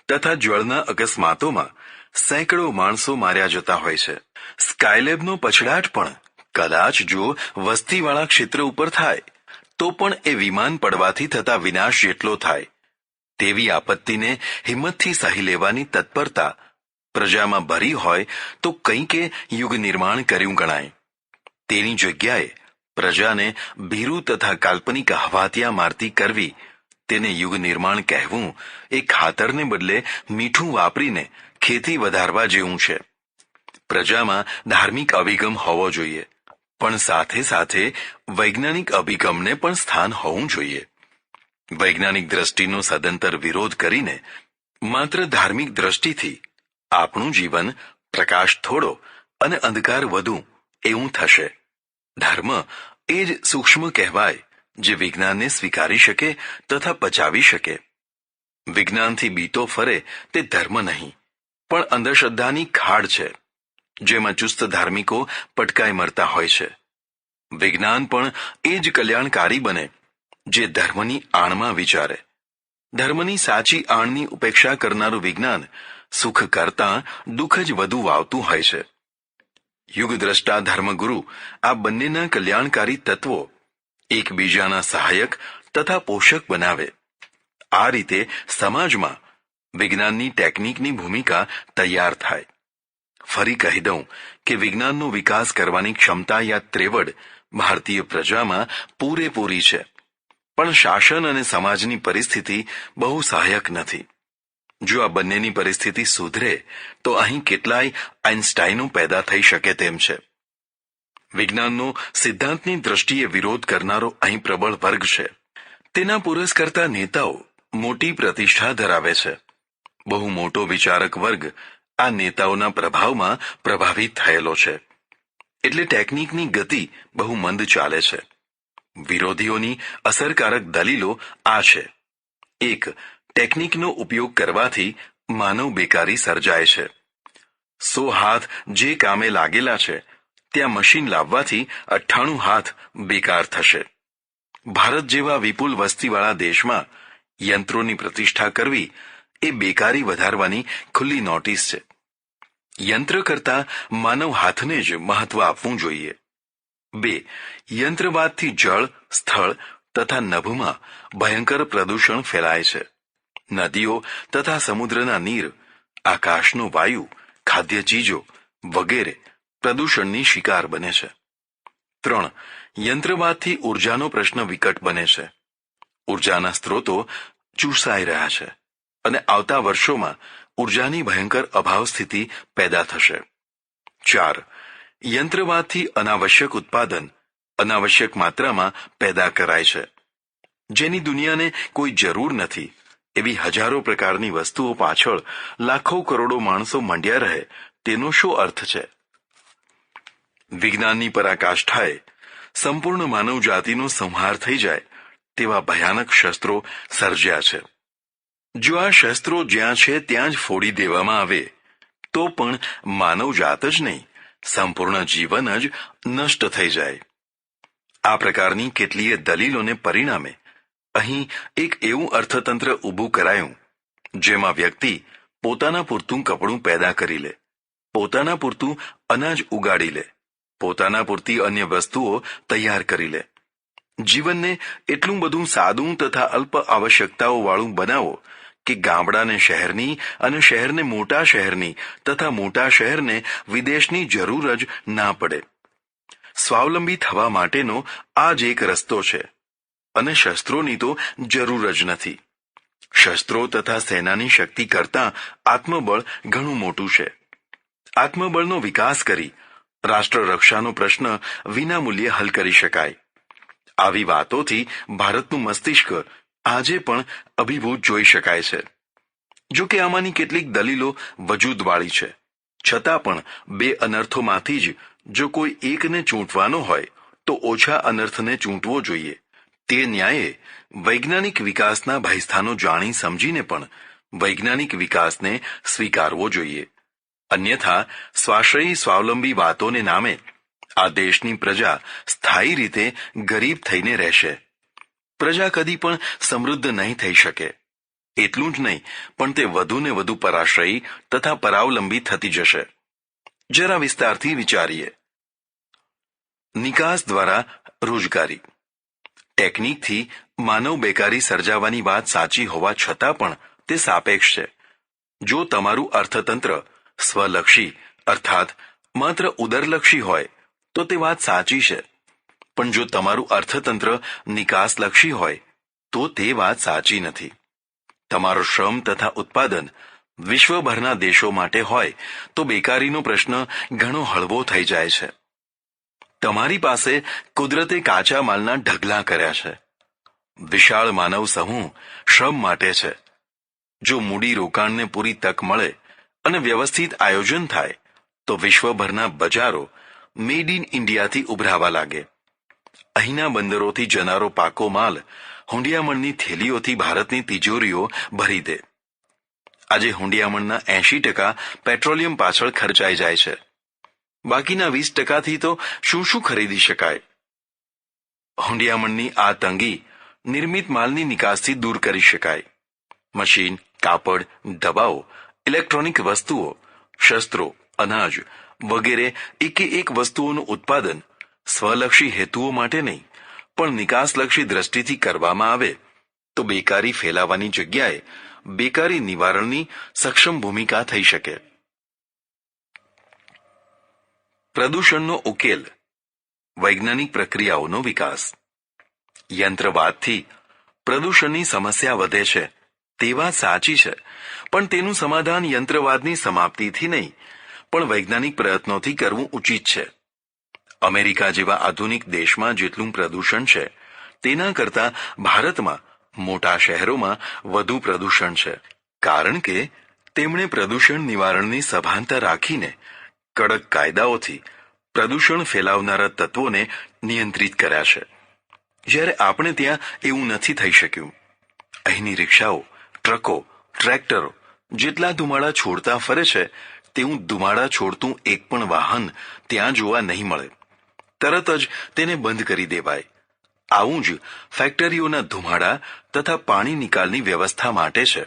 તથા જળના અકસ્માતોમાં સેંકડો માણસો માર્યા જતા હોય છે. સ્કાયલેબનો પછડાટ પણ કદાચ જો વસ્તીવાળા ક્ષેત્ર ઉપર થાય તો પણ એ વિમાન પડવાથી થતા વિનાશ જેટલો થાય. તેવી આપત્તિને હિંમતથી સહી લેવાની તત્પરતા પ્રજામાં ભરી હોય તો કંઈકે યુગ નિર્માણ કર્યું ગણાય. તેની જગ્યાએ પ્રજાને ભીરુ તથા કાલ્પનિક હવાતિયા મારતી કરવી, તેને યુગ નિર્માણ કહેવું એ ખાતરને બદલે મીઠું વાપરીને ખેતી વધારવા જેવું છે. પ્રજામાં ધાર્મિક અભિગમ હોવો જોઈએ, પણ સાથે સાથે વૈજ્ઞાનિક અભિગમને પણ સ્થાન હોવું જોઈએ. વૈજ્ઞાનિક દ્રષ્ટિનો સદંતર વિરોધ કરીને માત્ર ધાર્મિક દ્રષ્ટિથી આપણું જીવન પ્રકાશ થોડો અને અંધકાર વધુ એવું થશે. ધર્મ એ જ સૂક્ષ્મ કહેવાય જે વિજ્ઞાનને સ્વીકારી શકે તથા પચાવી શકે. વિજ્ઞાનથી બીતો ફરે તે ધર્મ નહીં, પણ અંધશ્રદ્ધાની ખાડ છે, જેમાં ચુસ્ત ધાર્મિકો પટકાઈ મરતા હોય છે. વિજ્ઞાન પણ એ જ કલ્યાણકારી બને જે ધર્મની આણમાં વિચારે. ધર્મની સાચી આણની ઉપેક્ષા કરનારું વિજ્ઞાન સુખ કરતાં દુઃખ જ વધુ વાવતું હોય છે. યુગદ્રષ્ટા ધર્મગુરુ આ બંનેના કલ્યાણકારી તત્વો એકબીજાના સહાયક તથા પોષક બનાવે. આ રીતે સમાજમાં વિજ્ઞાનની ટેકનિકની ભૂમિકા તૈયાર થાય. ફરી કહી દઉં કે વિજ્ઞાનનો વિકાસ કરવાની ક્ષમતા યા ત્રેવડ ભારતીય પ્રજામાં પૂરેપૂરી છે, પણ શાસન અને સમાજની પરિસ્થિતિ બહુ સહાયક નથી. જો આ બંનેની પરિસ્થિતિ સુધરે તો અહીં કેટલાય આઇન્સ્ટાઈનો પેદા થઈ શકે તેમ છે. વિજ્ઞાનનો સિદ્ધાંતની દ્રષ્ટિએ વિરોધ કરનારો અહીં પ્રબળ વર્ગ છે. તેના પુરસ્કર્તા નેતાઓ મોટી પ્રતિષ્ઠા ધરાવે છે. બહુ મોટો વિચારક વર્ગ આ નેતાઓના પ્રભાવમાં પ્રભાવિત થયેલો છે. એટલે ટેકનિકની ગતિ બહુ મંદ ચાલે છે. વિરોધીઓની અસરકારક દલીલો આ છે. 1. ટેકનિકનો ઉપયોગ કરવાથી માનવ બેકારી સર્જાય છે. 100 હાથ જે કામે લાગેલા છે ત્યાં મશીન લાવવાથી 98 હાથ બેકાર થશે. ભારત જેવા વિપુલ વસ્તીવાળા દેશમાં યંત્રોની પ્રતિષ્ઠા કરવી એ બેકારી વધારવાની ખુલ્લી નોટિસ છે. યંત્ર કરતાં માનવ હાથને જ મહત્વ આપવું જોઈએ. 2. યંત્રવાદથી જળ, સ્થળ તથા નભમાં ભયંકર પ્રદૂષણ ફેલાય છે. નદીઓ તથા સમુદ્રના નીર, આકાશનો વાયુ, ખાદ્ય ચીજો વગેરે પ્રદૂષણની શિકાર બને છે. 3. યંત્રવાદથી ઉર્જાનો પ્રશ્ન વિકટ બને છે. ઉર્જાના સ્ત્રોતો ચૂસાઈ રહ્યા છે અને આવતા વર્ષોમાં ઉર્જાની ભયંકર અભાવ સ્થિતિ પેદા થશે. 4. યંત્રવાદથી અનાવશ્યક ઉત્પાદન અનાવશ્યક માત્રામાં પેદા કરાય છે. જેની દુનિયાને કોઈ જરૂર નથી એવી હજારો પ્રકારની વસ્તુઓ પાછળ લાખો કરોડો માણસો મંડ્યા રહે તેનો શું અર્થ છે? વિજ્ઞાનની પરાકાષ્ઠાએ સંપૂર્ણ માનવ જાતિનો સંહાર થઈ જાય તેવા ભયાનક શસ્ત્રો સર્જ્યા છે. જો આ શસ્ત્રો જ્યાં છે ત્યાં જ ફોડી દેવામાં આવે તો પણ માનવ જાત જ નહીં, સંપૂર્ણ જીવન જ નષ્ટ થઈ જાય. આ પ્રકારની કેટલીય દલીલોને પરિણામે અહીં એક એવું અર્થતંત્ર ઊભું કરાયું જેમાં વ્યક્તિ પોતાના પૂરતું કપડું પેદા કરી લે, પોતાના પૂરતું અનાજ ઉગાડી લે, પોતાના પૂરતી અન્ય વસ્તુઓ તૈયાર કરી લે. જીવનને એટલું બધું સાદું તથા અલ્પ આવશ્યકતાઓ વાળું બનાવો કે ગામડાને શહેરની અને શહેરને મોટા શહેરની તથા મોટા શહેરને વિદેશની જરૂર જ ના પડે. સ્વાવલંબી થવા માટેનો આ જ એક રસ્તો છે અને શસ્ત્રોની તો જરૂર જ નથી. શસ્ત્રો તથા સેનાની શક્તિ કરતાં આત્મબળ ઘણું મોટું છે. આત્મબળનો વિકાસ કરી રાષ્ટ્ર રક્ષાનો પ્રશ્ન વિનામૂલ્યે હલ કરી શકાય. આવી વાતોથી ભારતનું મસ્તિષ્ક આજે પણ અભિભૂત જોઈ શકાય છે. જો કે આમાંની કેટલીક દલીલો વજૂદવાળી છે, છતાં પણ બે અનર્થોમાંથી જ જો કોઈ એકને ચૂંટવાનો હોય તો ઓછા અનર્થને ચૂંટવો જોઈએ. તે ન્યાયે વૈજ્ઞાનિક વિકાસના ભયસ્થાનો જાણી સમજીને પણ વૈજ્ઞાનિક વિકાસને સ્વીકારવો જોઈએ. અન્યથા સ્વાશ્રયી સ્વાવલંબી વાતોને નામે આ દેશની પ્રજા સ્થાયી રીતે ગરીબ થઈને રહેશે. પ્રજા કદી પણ સમૃદ્ધ નહીં થઈ શકે. એટલું જ નહીં પણ તે વધુને વધુ પરાશ્રયી તથા પરાવલંબી થતી જશે. જરા વિસ્તારથી વિચારીએ. નિકાસ દ્વારા રોજગારી. ટેકનિકથી માનવ બેકારી સર્જાવાની વાત સાચી હોવા છતાં પણ તે સાપેક્ષ છે. જો તમારું અર્થતંત્ર સ્વલક્ષી અર્થાત માત્ર ઉદરલક્ષી હોય તો તે વાત સાચી છે, પણ જો તમારું અર્થતંત્ર નિકાસલક્ષી હોય તો તે વાત સાચી નથી. તમારો શ્રમ તથા ઉત્પાદન વિશ્વભરના દેશો માટે હોય તો બેકારીનો પ્રશ્ન ઘણો હળવો થઈ જાય છે. તમારી પાસે કુદરતે કાચા માલના ઢગલા કર્યા છે. વિશાળ માનવ સમૂહ શ્રમ માટે છે. જો મૂડી રોકાણને પૂરી તક મળે અને વ્યવસ્થિત આયોજન થાય તો વિશ્વભરના બજારો મેડ ઇન ઇન્ડિયાથી ઉભરાવા લાગે. અહીંના બંદરોથી જનારો પાકો માલ હુંડિયામણની થેલીઓથી ભારતની તિજોરીઓ ભરી દે. આજે હુંડિયામણના 80% પેટ્રોલિયમ પાછળ ખર્ચાઈ જાય છે. બાકીના 20%થી તો શું શું ખરીદી શકાય? હુંડિયામણની આ તંગી નિર્મિત માલની નિકાસથી દૂર કરી શકાય. મશીન, કાપડ, દવાઓ, ઇલેક્ટ્રોનિક વસ્તુઓ, શસ્ત્રો, અનાજ વગેરે એકે એક વસ્તુઓનું ઉત્પાદન સ્વલક્ષી હેતુઓ માટે નહીં પણ નિકાસલક્ષી દ્રષ્ટિથી કરવામાં આવે તો બેકારી ફેલાવાની જગ્યાએ બેકારી નિવારણની સક્ષમ ભૂમિકા થઈ શકે. પ્રદૂષણનો ઉકેલ, વૈજ્ઞાનિક પ્રક્રિયાઓનો વિકાસ. યંત્રવાદથી પ્રદૂષણની સમસ્યા વધે છે તે વાત સાચી છે, પણ તેનું સમાધાન યંત્રવાદની સમાપ્તિથી નહીં પણ વૈજ્ઞાનિક પ્રયત્નોથી કરવું ઉચિત છે. અમેરિકા જેવા આધુનિક દેશમાં જેટલું પ્રદૂષણ છે તેના કરતાં ભારતમાં મોટા શહેરોમાં વધુ પ્રદૂષણ છે, કારણ કે તેમણે પ્રદૂષણ નિવારણની સભાનતા રાખીને કડક કાયદાઓથી પ્રદૂષણ ફેલાવનારા તત્વોને નિયંત્રિત કર્યા છે, જ્યારે આપણે ત્યાં એવું નથી થઈ શક્યું. અહીંની રિક્ષાઓ, ટ્રકો, ટ્રેક્ટરો જેટલા ધુમાડા છોડતા ફરે છે તેવું ધુમાડા છોડતું એક પણ વાહન ત્યાં જોવા નહીં મળે. તરત જ તેને બંધ કરી દેવાય. આવું જ ફેક્ટરીઓના ધુમાડા તથા પાણી નિકાલની વ્યવસ્થા માટે છે.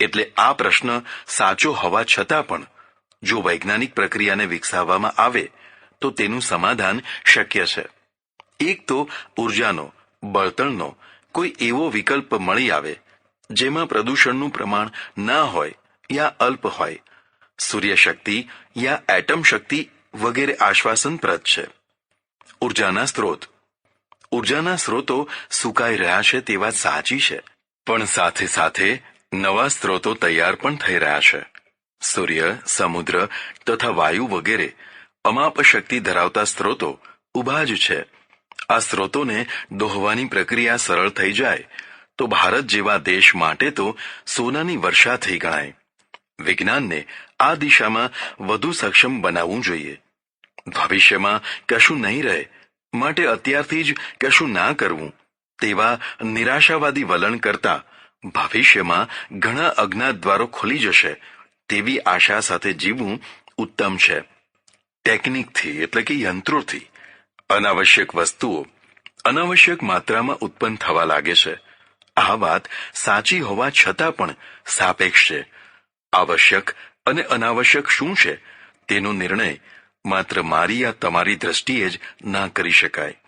એટલે આ પ્રશ્ન સાચો હોવા છતાં પણ જો વૈજ્ઞાનિક પ્રક્રિયાને વિકસાવવામાં આવે તો તેનું સમાધાન શક્ય છે. એક તો ઉર્જાનો, બળતણનો કોઈ એવો વિકલ્પ મળી આવે જેમાં પ્રદૂષણનું પ્રમાણ ના હોય યા અલ્પ હોય. સૂર્યશક્તિ યા એટમ શક્તિ વગેરે આશ્વાસનપ્રદ છે. ઉર્જાના સ્ત્રોત. ઉર્જાના સ્ત્રોતો સુકાઈ રહ્યા છે તે વાત સાચી છે, પણ સાથે સાથે નવા સ્ત્રોતો તૈયાર પણ થઈ રહ્યા છે. સૂર્ય, સમુદ્ર તથા વાયુ વગેરે અમાપ શક્તિ ધરાવતા સ્ત્રોતો ઊભા જ છે. આ સ્ત્રોતોને દોહવાની પ્રક્રિયા સરળ થઈ જાય તો ભારત જેવા દેશ માટે તો સોનાની વર્ષા થઈ ગણાય. વિજ્ઞાનને આ દિશામાં વધુ સક્ષમ બનાવવું જોઈએ. ભવિષ્યમાં કશું નહીં રહે માટે અત્યારથી જ કશું ના કરવું તેવા નિરાશાવાદી વલણ કરતા ભવિષ્યમાં ઘણા અજ્ઞાત દ્વારો ખુલી જશે તેવી આશા સાથે જીવવું ઉત્તમ છે. ટેકનિકથી એટલે કે યંત્રોથી અનાવશ્યક વસ્તુઓ અનાવશ્યક માત્રામાં ઉત્પન્ન થવા લાગે છે. આ વાત સાચી હોવા છતાં પણ સાપેક્ષ છે. આવશ્યક અને અનાવશ્યક શું છે તેનો નિર્ણય માત્ર મારી યા તમારી દ્રષ્ટિએ જ ના કરી શકાય.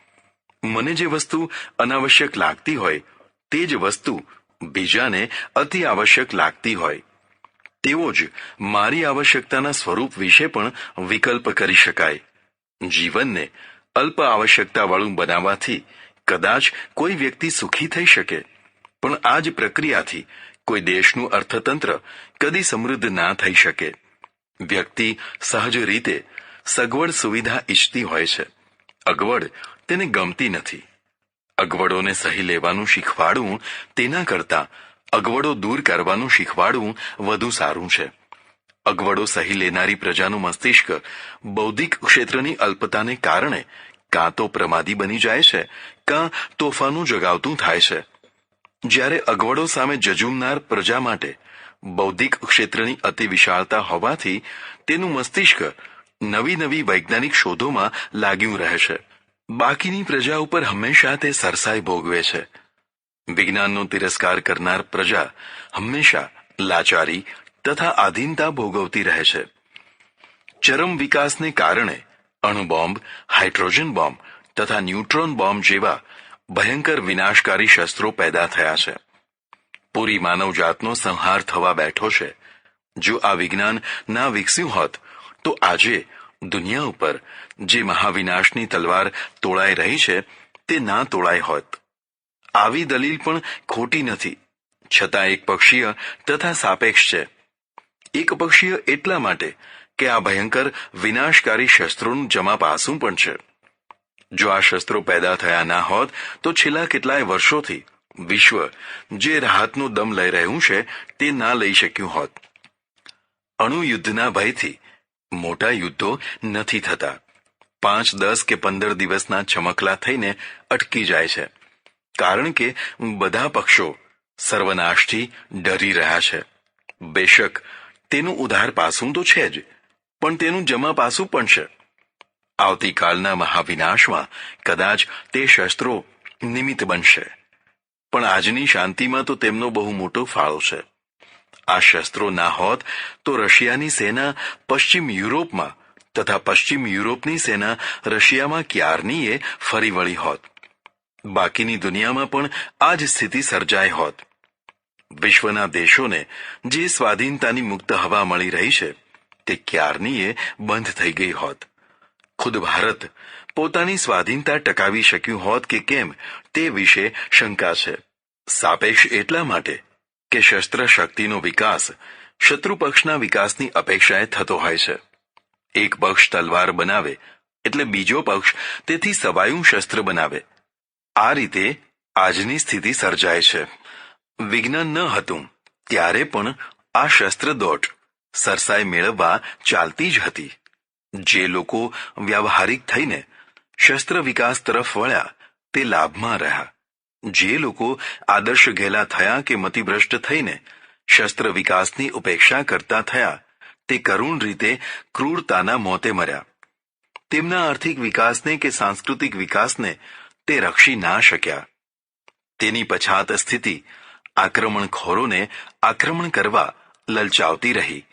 મને જે વસ્તુ અનાવશ્યક લાગતી હોય તે જ વસ્તુ બીજાને અતિ આવશ્યક લાગતી હોય. તેવો જ મારી આવશ્યકતાના સ્વરૂપ વિશે પણ વિકલ્પ કરી શકાય. જીવનને અલ્પ આવશ્યકતાવાળું બનાવવાથી કદાચ કોઈ વ્યક્તિ સુખી થઈ શકે, પણ આ જ પ્રક્રિયાથી કોઈ દેશનું અર્થતંત્ર કદી સમૃદ્ધ ના થઈ શકે. વ્યક્તિ સહજ રીતે સગવડ સુવિધા ઈચ્છતી હોય છે. અગવડ તેને ગમતી નથી. અગવડોને સહી લેવાનું શીખવાડવું તેના કરતાં અગવડો દૂર કરવાનું શીખવાડવું વધુ સારું છે. અગવડો સહી લેનારી પ્રજાનું મસ્તિષ્ક બૌદ્ધિક ક્ષેત્રની અલ્પતાને કારણે કાં તો પ્રમાદી બની જાય છે કાં તોફાનું જગાવતું થાય છે. જ્યારે અગવડો સામે જજુમનાર પ્રજા માટે બૌદ્ધિક ક્ષેત્રની અતિ વિશાળતા હોવાથી તેનું મસ્તિષ્ક નવી નવી વૈજ્ઞાનિક શોધોમાં લાગ્યું રહે છે. બાકીની પ્રજા ઉપર હંમેશા તે સરસાઈ ભોગવે છે. વિજ્ઞાનનો તિરસ્કાર કરનાર પ્રજા હંમેશા લાચારી તથા આધીનતા ભોગવતી રહે છે. ચરમ વિકાસને કારણે અણુબોમ્બ, હાઇડ્રોજન બોમ્બ તથા ન્યુટ્રોન બોમ્બ જેવા ભયંકર વિનાશકારી શસ્ત્રો પેદા થયા છે. પૂરી માનવજાતનો સંહાર થવા બેઠો છે. જો આ વિજ્ઞાન ના વિકસ્યું હોત તો આજે દુનિયા ઉપર જે મહાવિનાશની તલવાર તોળાઈ રહી છે તે ના તોળાઈ હોત. આવી દલીલ પણ ખોટી નથી, છતાં એક પક્ષીય તથા સાપેક્ષ છે. એક પક્ષીય એટલા માટે કે આ ભયંકર વિનાશકારી શસ્ત્રોનું જમા પાસું પણ છે. જો આ શસ્ત્રો પેદા થયા ના હોત તો છેલ્લા કેટલાય વર્ષોથી વિશ્વ જે રાહતનો દમ લઈ રહ્યું છે તે ના લઈ શક્યું હોત. અણુયુદ્ધના ભયથી મોટા યુદ્ધો નથી થતા. 5, 10 કે 15 દિવસના ચમકલા થઈને અટકી જાય છે, કારણ કે બધા પક્ષો સર્વનાશથી ડરી રહ્યા છે. બેશક તેનું ઉધાર પાસું તો છે જ, પણ તેનું જમા પાસું પણ છે. આવતીકાલના મહાવિનાશમાં કદાચ તે શસ્ત્રો નિમિત્ત બનશે, પણ આજની શાંતિમાં તો તેમનો બહુ મોટો ફાળો છે. આ શસ્ત્રો ના હોત તો રશિયાની સેના પશ્ચિમ યુરોપમાં તથા પશ્ચિમ યુરોપની સેના રશિયામાં ક્યારનીએ ફરી વળી હોત. બાકીની દુનિયામાં પણ આ જ સ્થિતિ સર્જાઈ હોત. વિશ્વના દેશોને જે સ્વાધીનતાની મુક્ત હવા મળી રહી છે તે ક્યારનીએ બંધ થઈ ગઈ હોત. ખુદ ભારત પોતાની સ્વાધીનતા ટકાવી શક્યું હોત કે કેમ તે વિશે શંકા છે. સાપેક્ષ એટલા માટે કે શસ્ત્ર શક્તિનો વિકાસ શત્રુ પક્ષના વિકાસની અપેક્ષાએ થતો હોય છે. એક પક્ષ તલવાર બનાવે એટલે બીજો પક્ષ તેથી સવાયું શસ્ત્ર બનાવે. આ રીતે આજની સ્થિતિ સર્જાય છે. વિજ્ઞાન ન હતું ત્યારે પણ આ શસ્ત્ર દોટ સરસાઈ મેળવવા ચાલતી જ હતી. જે લોકો વ્યાવહારિક થઈને શસ્ત્ર વિકાસ તરફ વળ્યા તે લાભમાં રહ્યા. જે લોકો આદર્શ ઘેલા થયા કે મતિભ્રષ્ટ થઈને શસ્ત્ર વિકાસની ઉપેક્ષા કરતા થયા તે કરુણ રીતે ક્રૂરતાના મોતે મર્યા. તેમના આર્થિક વિકાસને કે સાંસ્કૃતિક વિકાસને તે રક્ષી ના શક્યા. તેની પછાત સ્થિતિ આક્રમણખોરોને આક્રમણ કરવા લલચાવતી રહી.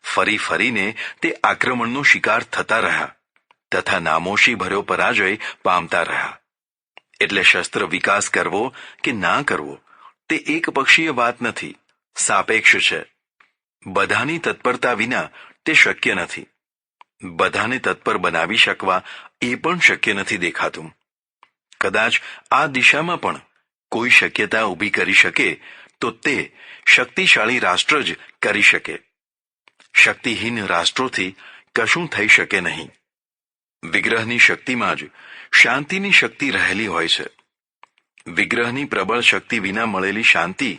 ફરી ફરીને તે આક્રમણનો શિકાર થતા રહ્યા તથા નામોશી ભર્યો પરાજય પામતા રહ્યા. એટલે શસ્ત્ર વિકાસ કરવો કે ના કરવો તે એકપક્ષીય વાત નથી, સાપેક્ષ છે. બધાની તત્પરતા વિના તે શક્ય નથી. બધાને તત્પર બનાવી શકવા એ પણ શક્ય નથી દેખાતું. કદાચ આ દિશામાં પણ કોઈ શક્યતા ઊભી કરી શકે તો તે શક્તિશાળી રાષ્ટ્ર જ કરી શકે. શક્તિહીન રાષ્ટ્રોથી કશું થઈ શકે નહીં. વિગ્રહની શક્તિમાં જ શાંતિની શક્તિ રહેલી હોય છે. વિગ્રહની પ્રબળ શક્તિ વિના મળેલી શાંતિ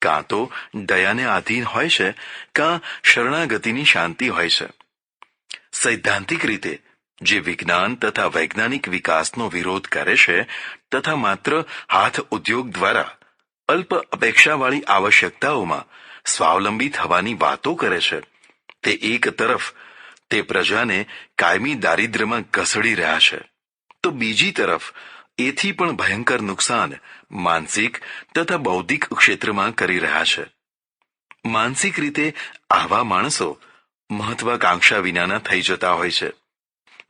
કાં તો દયાને આધીન હોય છે કાં શરણાગતિની શાંતિ હોય છે. સૈદ્ધાંતિક રીતે જે વિજ્ઞાન તથા વૈજ્ઞાનિક વિકાસનો વિરોધ કરે છે તથા માત્ર હાથ ઉદ્યોગ દ્વારા અલ્પ અપેક્ષાવાળી આવશ્યકતાઓમાં સ્વાવલંબી થવાની વાતો કરે છે, તે એક તરફ તે પ્રજાને કાયમી દારિદ્ર્યમાં ઘસડી રહ્યા છે, તો બીજી તરફ એથી પણ ભયંકર નુકસાન માનસિક તથા બૌદ્ધિક ક્ષેત્રમાં કરી રહ્યા છે. માનસિક રીતે આવા માણસો મહત્વાકાંક્ષા વિનાના થઈ જતા હોય છે.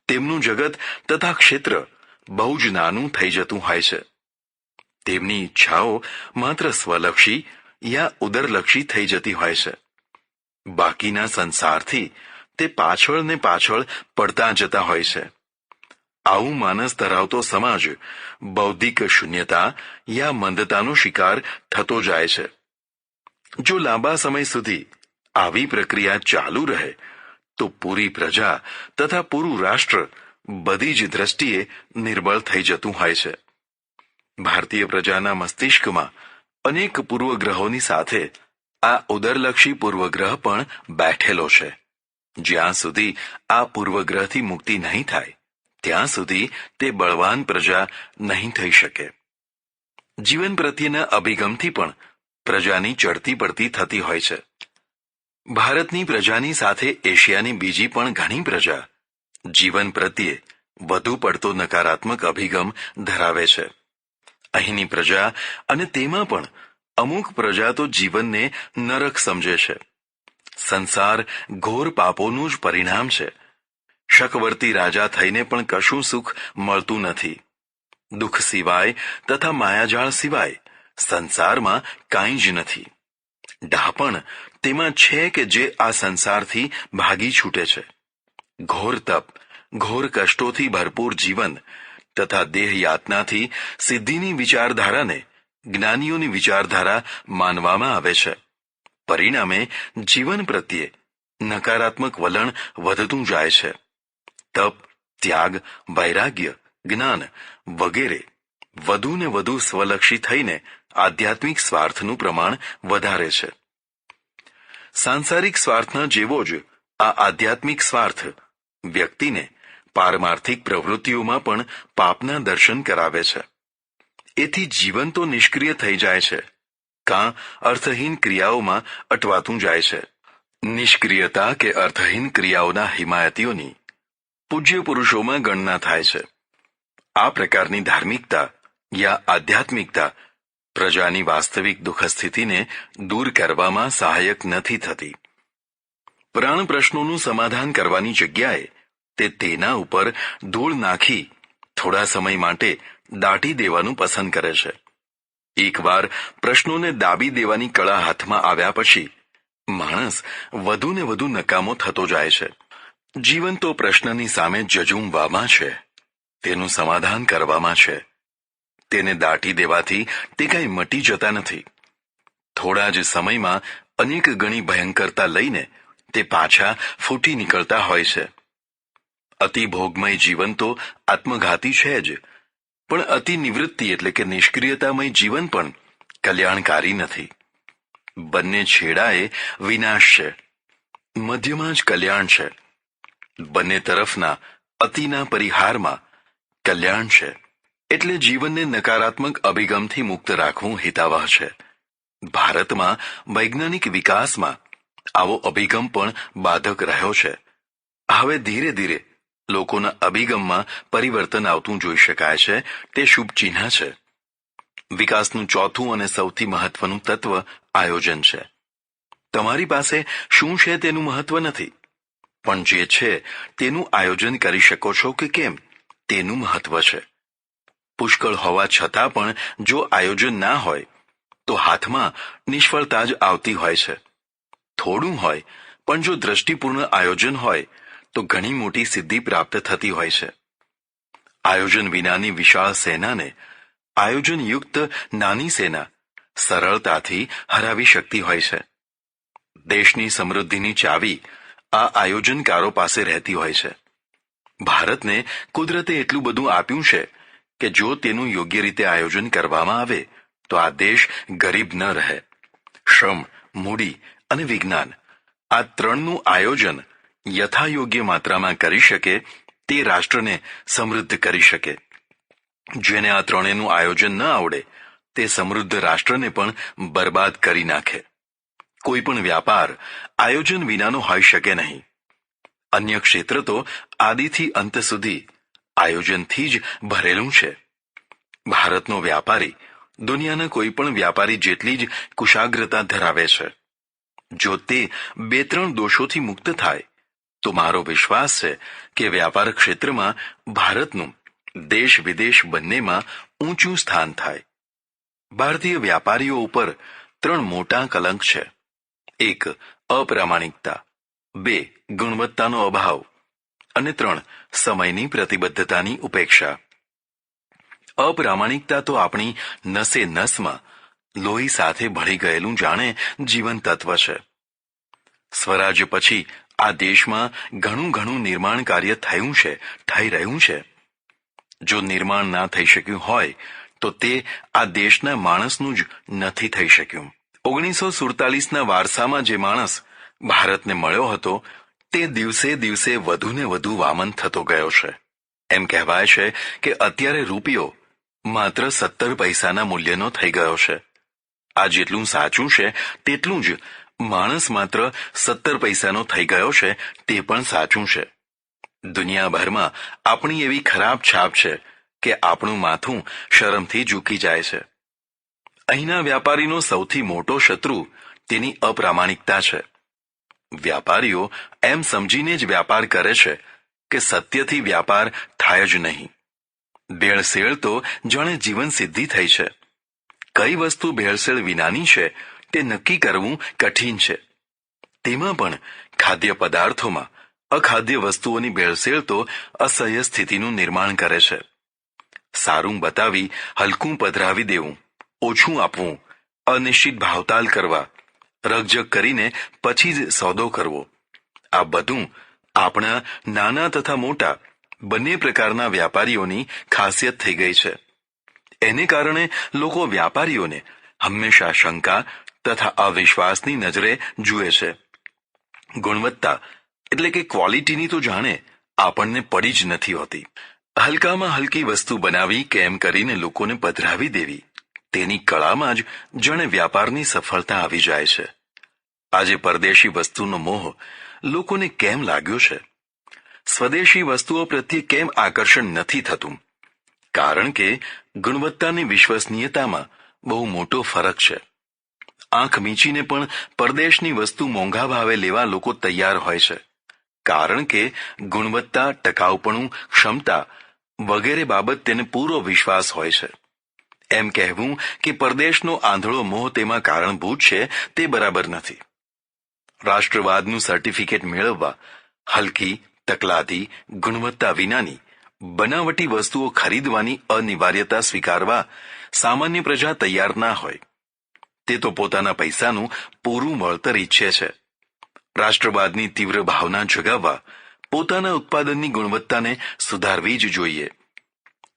તેમનું જગત તથા ક્ષેત્ર બહુ જ નાનું થઈ જતું હોય છે. તેમની ઈચ્છાઓ માત્ર સ્વલક્ષી યા ઉદરલક્ષી થઈ જતી હોય છે. બાકીના સંસારથી તે પાછળ ને પાછળ પડતા જતા હોય છે. આવું માનસ ધરાવતો સમાજ બૌદ્ધિક શૂન્યતા યા મંદતાનો શિકાર થતો જાય છે. જો લાંબા સમય સુધી આવી પ્રક્રિયા ચાલુ રહે તો પૂરી પ્રજા તથા પૂરું રાષ્ટ્ર બધી જ દ્રષ્ટિએ નિર્બળ થઈ જતું હોય છે. ભારતીય પ્રજાના મસ્તિષ્કમાં અનેક પૂર્વગ્રહોની સાથે આ ઉદરલક્ષી પૂર્વગ્રહ પણ બેઠેલો છે. જ્યાં સુધી આ પૂર્વગ્રહથી મુક્તિ નહીં થાય ત્યાં સુધી તે બળવાન પ્રજા નહીં થઈ શકે. જીવન પ્રત્યેના અભિગમથી પણ પ્રજાની ચડતી પડતી થતી હોય છે. ભારતની પ્રજાની સાથે એશિયાની બીજી પણ ઘણી પ્રજા જીવન પ્રત્યે વધુ પડતો નકારાત્મક અભિગમ ધરાવે છે. અહીંની પ્રજા અને તેમાં પણ અમુક પ્રજા તો જીવનને નરક સમજે છે. સંસાર ઘોર પાપોનું જ પરિણામ છે. શકવર્તી રાજા થઈને પણ કશું સુખ મળતું નથી. દુઃખ સિવાય તથા માયાજાળ સિવાય સંસારમાં કાંઈ જ નથી. ડહાપણ તેમાં છે કે જે આ સંસારથી ભાગી છૂટે છે. ઘોર તપ, ઘોર કષ્ટોથી ભરપૂર જીવન તથા દેહ યાતનાથી સિદ્ધિની વિચારધારાને જ્ઞાનીઓની વિચારધારા માનવામાં આવે છે. પરિણામે જીવન પ્રત્યે નકારાત્મક વલણ વધતું જાય છે. તપ, ત્યાગ, વૈરાગ્ય, જ્ઞાન વગેરે વધુ ને વધુ સ્વલક્ષી થઈને આધ્યાત્મિક સ્વાર્થનું પ્રમાણ વધારે છે. સાંસારિક સ્વાર્થના જેવો જ આ આધ્યાત્મિક સ્વાર્થ વ્યક્તિને પારમાર્થિક પ્રવૃત્તિઓમાં પણ પાપના દર્શન કરાવે છે. એથી જીવન તો નિષ્ક્રિય થઈ જાય છે, કાં અર્થહીન ક્રિયાઓમાં અટવાતું જાય છે. નિષ્ક્રિયતા કે અર્થહીન ક્રિયાઓના હિમાયતીઓની પૂજ્ય પુરુષોમાં ગણના થાય છે. આ પ્રકારની ધાર્મિકતા યા આધ્યાત્મિકતા પ્રજાની વાસ્તવિક દુઃખસ્થિતિને દૂર કરવામાં સહાયક નથી થતી. પ્રાણ પ્રશ્નોનું સમાધાન કરવાની જગ્યાએ તે તેના ઉપર ધૂળ નાખી થોડા સમય માટે દાટી દેવાનું પસંદ કરે છે. એકવાર પ્રશ્નોને દાબી દેવાની કળા હાથમાં આવ્યા પછી માણસ વધુ ને વધુ નકામો થતો જાય છે. જીવન તો પ્રશ્નની સામે જજુમવામાં છે, તેનું સમાધાન કરવામાં છે. તેને દાટી દેવાથી તે કંઈ મટી જતા નથી. થોડા જ સમયમાં અનેક ગણી ભયંકરતા લઈને તે પાછા ફૂટી નીકળતા હોય છે. અતિ ભોગમય જીવન તો આત્મઘાતી છે જ, પણ અતિ નિવૃત્તિ એટલે કે નિષ્ક્રિયતામય જીવન પણ કલ્યાણકારી નથી. બંને છેડાએ વિનાશ છે, મધ્યમાં જ કલ્યાણ છે. બંને તરફના અતિના પરિહારમાં કલ્યાણ છે. એટલે જીવનને નકારાત્મક અભિગમથી મુક્ત રાખવું હિતાવહ છે. ભારતમાં વૈજ્ઞાનિક વિકાસમાં આવો અભિગમ પણ બાધક રહ્યો છે. હવે ધીરે ધીરે લોકોના અભિગમમાં પરિવર્તન આવતું જોઈ શકાય છે. તે શુભ ચિહ્ન છે. વિકાસનું ચોથું અને સૌથી મહત્વનું તત્વ આયોજન છે. તમારી પાસે શું છે તેનું મહત્વ નથી, પણ જે છે તેનું આયોજન કરી શકો છો કે કેમ તેનું મહત્વ છે. પુષ્કળ હોવા છતાં પણ જો આયોજન ના હોય તો હાથમાં નિષ્ફળતા જ આવતી હોય છે. થોડું હોય પણ જો દ્રષ્ટિપૂર્ણ આયોજન હોય તો ઘણી મોટી સિદ્ધિ પ્રાપ્ત થતી હોય છે. આયોજન વિનાની વિશાળ સેનાને આયોજનયુક્ત નાની સેના સરળતાથી હરાવી શકતી હોય છે. દેશની સમૃદ્ધિની ચાવી આ આયોજનકારો પાસે રહેતી હોય છે. ભારતને કુદરતે એટલું બધું આપ્યું છે કે જો તેનું યોગ્ય રીતે આયોજન કરવામાં આવે તો આ દેશ ગરીબ ન રહે. શ્રમ, મૂડી અને વિજ્ઞાન આ ત્રણનું આયોજન યથાયોગ્ય માત્રામાં કરી શકે તે રાષ્ટ્રને સમૃદ્ધ કરી શકે. જેને આ ત્રણેયનું આયોજન ન આવડે તે સમૃદ્ધ રાષ્ટ્રને પણ બરબાદ કરી નાખે. કોઈ પણ વ્યાપાર આયોજન વિનાનો હોઈ શકે નહીં. અન્ય ક્ષેત્ર તો આદિથી અંત સુધી આયોજનથી જ ભરેલું છે. ભારતનો વ્યાપારી દુનિયાના કોઈ પણ વ્યાપારી જેટલી જ કુશાગ્રતા ધરાવે છે. જો તે 2-3 દોષોથી મુક્ત થાય તો મારો વિશ્વાસ છે કે વ્યાપાર ક્ષેત્રમાં ભારતનું દેશ વિદેશ બંનેમાં ઊંચું સ્થાન થાય. ભારતીય વ્યાપારીઓ ઉપર 3 મોટા કલંક છે. 1. અપ્રામાણિકતા, 2. ગુણવત્તાનો અભાવ અને 3. સમયની પ્રતિબદ્ધતાની ઉપેક્ષા. અપ્રામાણિકતા તો આપણી નસે નસમાં લોહી સાથે ભળી ગયેલું જાણે જીવન તત્વ છે. સ્વરાજ્ય પછી આ દેશમાં ઘણું નિર્માણ કાર્ય થયું છે, થઈ રહ્યું છે. જો નિર્માણ ના થઈ શક્યું હોય તો તે આ દેશના માણસનું જ નથી થઈ શક્યું. 1947ના વારસામાં જે માણસ ભારતને મળ્યો હતો તે દિવસે દિવસે વધુ ને વધુ વામન થતો ગયો છે. એમ કહેવાય છે કે અત્યારે રૂપિયો માત્ર 17 પૈસાના મૂલ્યનો થઈ ગયો છે. આ જેટલું સાચું છે તેટલું જ માણસ માત્ર 17 પૈસાનો થઈ ગયો છે તે પણ સાચું છે. દુનિયાભરમાં આપણી એવી ખરાબ છાપ છે કે આપણું માથું શરમથી ઝૂકી જાય છે. અહીંના વ્યાપારીનો સૌથી મોટો શત્રુ તેની અપ્રામાણિકતા છે. વ્યાપારીઓ એમ સમજીને જ વ્યાપાર કરે છે કે સત્યથી વ્યાપાર થાય જ નહીં. ભેળસેળ તો જાણે જીવન સિદ્ધિ થઈ છે. કઈ વસ્તુ ભેળસેળ વિનાની છે તે નક્કી કરવું કઠિન છે. તેમાં પણ ખાદ્ય પદાર્થોમાં અખાદ્ય વસ્તુઓની ભેળસેળ તો અસહ્ય સ્થિતિનું નિર્માણ કરે છે. સારું બતાવી હલકું પધરાવી દેવું, ઓછું આપવું, અનિશ્ચિત ભાવતાલ કરવા, રકઝક કરીને પછી જ સોદો કરવો, આ બધું આપણા નાના તથા મોટા બંને પ્રકારના વ્યાપારીઓની ખાસિયત થઈ ગઈ છે. એને કારણે લોકો વ્યાપારીઓને હંમેશા શંકા તથા અવિશ્વાસની નજરે જુએ છે. ગુણવત્તા એટલે કે ક્વોલિટીની તો જાણે આપણને પડી જ નથી હોતી. હલકામાં હલકી વસ્તુ બનાવી કેમ કરીને લોકોને પધરાવી દેવી, તેની કળામાં જ જાણે વ્યાપારની સફળતા આવી જાય છે. આજે પરદેશી વસ્તુનો મોહ લોકોને કેમ લાગ્યો છે? સ્વદેશી વસ્તુઓ પ્રત્યે કેમ આકર્ષણ નથી થતું? કારણ કે ગુણવત્તાની વિશ્વસનીયતામાં બહુ મોટો ફરક છે. આંખ મીચીને પણ પરદેશની વસ્તુ મોંઘા ભાવે લેવા લોકો તૈયાર હોય છે, કારણ કે ગુણવત્તા, ટકાઉપણું, ક્ષમતા વગેરે બાબત તેને પૂરો વિશ્વાસ હોય છે. એમ કહેવું કે પરદેશનો આંધળો મોહ તેમાં કારણભૂત છે, તે બરાબર નથી. રાષ્ટ્રવાદનું સર્ટિફિકેટ મેળવવા હલકી, તકલાદી, ગુણવત્તા વિનાની બનાવટી વસ્તુઓ ખરીદવાની અનિવાર્યતા સ્વીકારવા સામાન્ય પ્રજા તૈયાર ના હોય. તે તો પોતાના પૈસાનું પૂરું વળતર ઈચ્છે છે. રાષ્ટ્રવાદની તીવ્ર ભાવના જગાવવા પોતાના ઉત્પાદનની ગુણવત્તાને સુધારવી જ જોઈએ.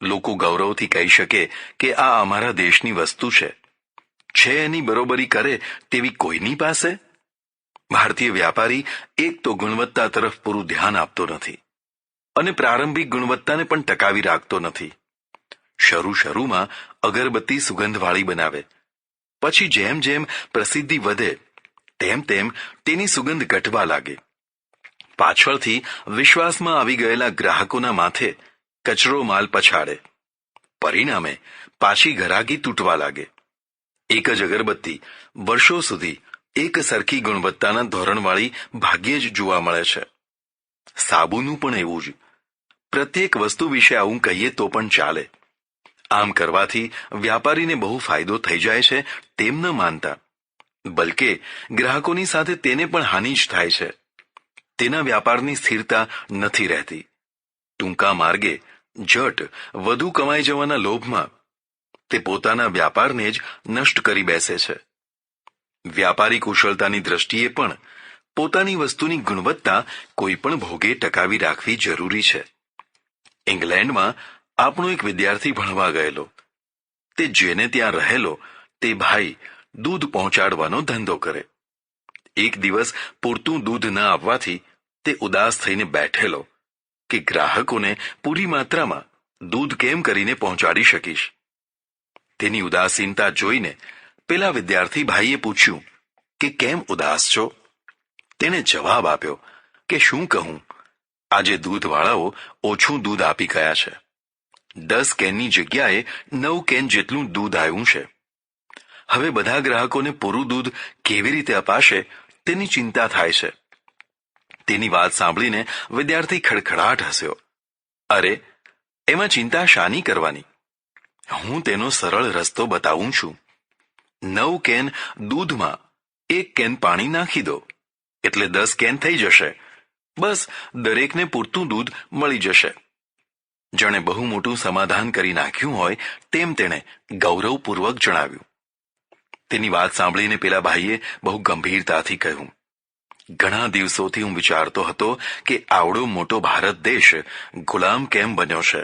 લોકો ગૌરવથી કહી શકે કે આ અમારા દેશની વસ્તુ છે. એની બરોબરી કરે તેવી કોઈની પાસે? ભારતીય વ્યાપારી એક તો ગુણવત્તા તરફ પૂરું ધ્યાન આપતો નથી અને પ્રારંભિક ગુણવત્તાને પણ ટકાવી રાખતો નથી. શરૂમાં અગરબત્તી સુગંધવાળી બનાવે, પછી જેમ જેમ પ્રસિદ્ધિ વધે તેમ તેમ તેની સુગંધ ઘટવા લાગે. પાછળથી વિશ્વાસમાં આવી ગયેલા ગ્રાહકોના માથે કચરો માલ પછાડે. પરિણામે પાછી ઘરાકી તૂટવા લાગે. એક જ અગરબત્તી વર્ષો સુધી એક સરખી ગુણવત્તાના ધોરણવાળી ભાગ્યે જ જોવા મળે છે. સાબુનું પણ એવું જ. પ્રત્યેક વસ્તુ વિશે આવું કહીએ તો પણ ચાલે. આમ કરવાથી વ્યાપારીને બહુ ફાયદો થઈ જાય છે તેમ ન માનતા, બલકે ગ્રાહકોની સાથે તેને પણ હાનિ જ થાય છે. તેના વ્યાપારની સ્થિરતા નથી રહેતી. ટૂંકા માર્ગે ઝટ વધુ કમાઈ જવાના લોભમાં તે પોતાના વ્યાપારને જ નષ્ટ કરી બેસે છે. વ્યાપારી કુશળતાની દ્રષ્ટિએ પણ પોતાની વસ્તુની ગુણવત્તા કોઈ પણ ભોગે ટકાવી રાખવી જરૂરી છે. ઇંગ્લેન્ડમાં આપણો એક વિદ્યાર્થી ભણવા ગયેલો. તે જેને ત્યાં રહેલો તે ભાઈ દૂધ પહોંચાડવાનો ધંધો કરે. એક દિવસ પૂરતું દૂધ ન આવવાથી તે ઉદાસ થઈને બેઠેલો કે ગ્રાહકોને પૂરી માત્રામાં દૂધ કેમ કરીને પહોંચાડી શકીશ. તેની ઉદાસીનતા જોઈને પેલા વિદ્યાર્થી ભાઈએ પૂછ્યું કે કેમ ઉદાસ છો? તેણે જવાબ આપ્યો કે શું કહું, આજે દૂધવાળાઓ ઓછું દૂધ આપી ગયા છે. 10 કેનની જગ્યાએ 9 કેન જેટલું દૂધ આવ્યું છે. હવે બધા ગ્રાહકોને પૂરું દૂધ કેવી રીતે અપાશે તેની ચિંતા થાય છે. તેની વાત સાંભળીને વિદ્યાર્થી ખડખડાટ હસ્યો. અરે, એમાં ચિંતા શાની કરવાની? હું તેનો સરળ રસ્તો બતાવું છું. 9 કેન દૂધમાં 1 કેન પાણી નાખી દો એટલે 10 કેન થઈ જશે. બસ દરેકને પૂરતું દૂધ મળી જશે. જાણે બહુ મોટું સમાધાન કરી નાખ્યું હોય તેમ તેણે ગૌરવપૂર્વક જણાવ્યું. તેની વાત સાંભળીને પેલા ભાઈએ બહુ ગંભીરતાથી કહ્યું, ઘણા દિવસોથી હું વિચારતો હતો કે આવડો મોટો ભારત દેશ ગુલામ કેમ બન્યો છે.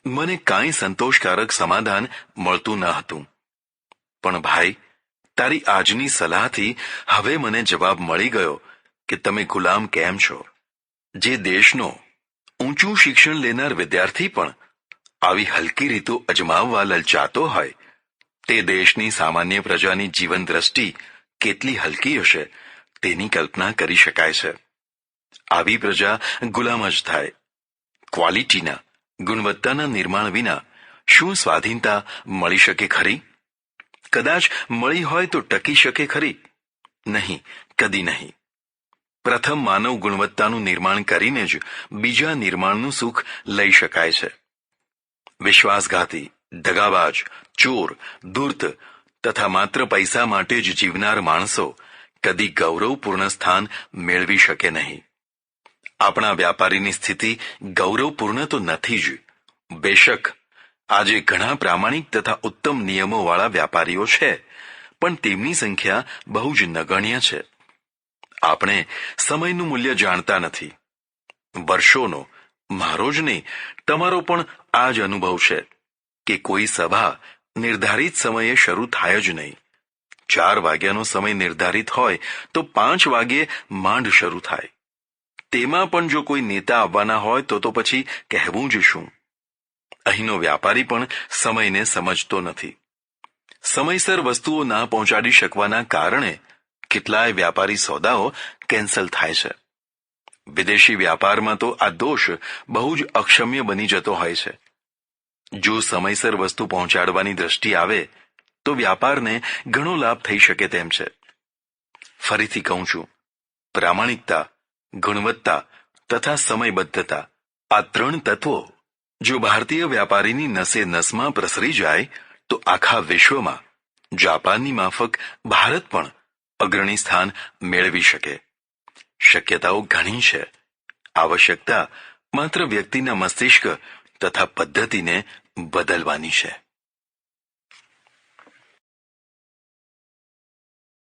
મને કાંઈ સંતોષકારક સમાધાન મળતું ન હતું. પણ ભાઈ, તારી આજની સલાહથી હવે મને જવાબ મળી ગયો કે તમે ગુલામ કેમ છો. જે દેશનો ઊંચું શિક્ષણ લેનાર વિદ્યાર્થી પણ આવી હલકી રીતો અજમાવવા લલચાતો હોય, તે દેશની સામાન્ય પ્રજાની જીવન દ્રષ્ટિ કેટલી હલકી હશે તેની કલ્પના કરી શકાય છે. આવી પ્રજા ગુલામ જ થાય. ક્વોલિટીના, ગુણવત્તાના નિર્માણ વિના શું સ્વાધીનતા મળી શકે ખરી? કદાચ મળી હોય તો ટકી શકે ખરી? નહીં, કદી નહીં. પ્રથમ માનવ ગુણવત્તાનું નિર્માણ કરીને જ બીજા નિર્માણનું સુખ લઈ શકાય છે. વિશ્વાસઘાતી, દગાબાજ, ચોર, ધૂર્ત તથા માત્ર પૈસા માટે જ જીવનાર માણસો કદી ગૌરવપૂર્ણ સ્થાન મેળવી શકે નહીં. આપણા વ્યાપારીની સ્થિતિ ગૌરવપૂર્ણ તો નથી જ. બેશક આજે ઘણા પ્રામાણિક તથા ઉત્તમ નિયમોવાળા વ્યાપારીઓ છે, પણ તેમની સંખ્યા બહુ જ નગણ્ય છે. આપણે સમયનું મૂલ્ય જાણતા નથી. વર્ષોનો, મારો જ નહીં, તમારો પણ આ જ અનુભવ છે કે કોઈ સભા નિર્ધારિત સમયે શરૂ થાય જ નહીં. 4 વાગ્યાનો સમય નિર્ધારિત હોય તો 5 વાગ્યે માંડ શરૂ થાય. તેમાં પણ જો કોઈ નેતા આવવાના હોય તો પછી કહેવું જ શું. અહીંનો વ્યાપારી પણ સમયને સમજતો નથી. સમયસર વસ્તુઓ ના પહોંચાડી શકવાના કારણે કેટલાય વ્યાપારી સોદાઓ કેન્સલ થાય છે. વિદેશી વ્યાપારમાં તો આ દોષ બહુ જ અક્ષમ્ય બની જતો હોય છે. જો સમયસર વસ્તુ પહોંચાડવાની દ્રષ્ટિ આવે તો વ્યાપારને ઘણો લાભ થઈ શકે તેમ છે. ફરીથી કહું છું, પ્રામાણિકતા, ગુણવત્તા તથા સમયબદ્ધતા, આ 3 તત્વો જો ભારતીય વ્યાપારીની નસે નસમાં પ્રસરી જાય તો આખા વિશ્વમાં જાપાનની માફક ભારત પણ અગ્રણી સ્થાન મેળવી શકે. શક્યતાઓ ઘણી છે. આવશ્યકતા માત્ર વ્યક્તિના મસ્તિષ્ક તથા પદ્ધતિને બદલવાની છે.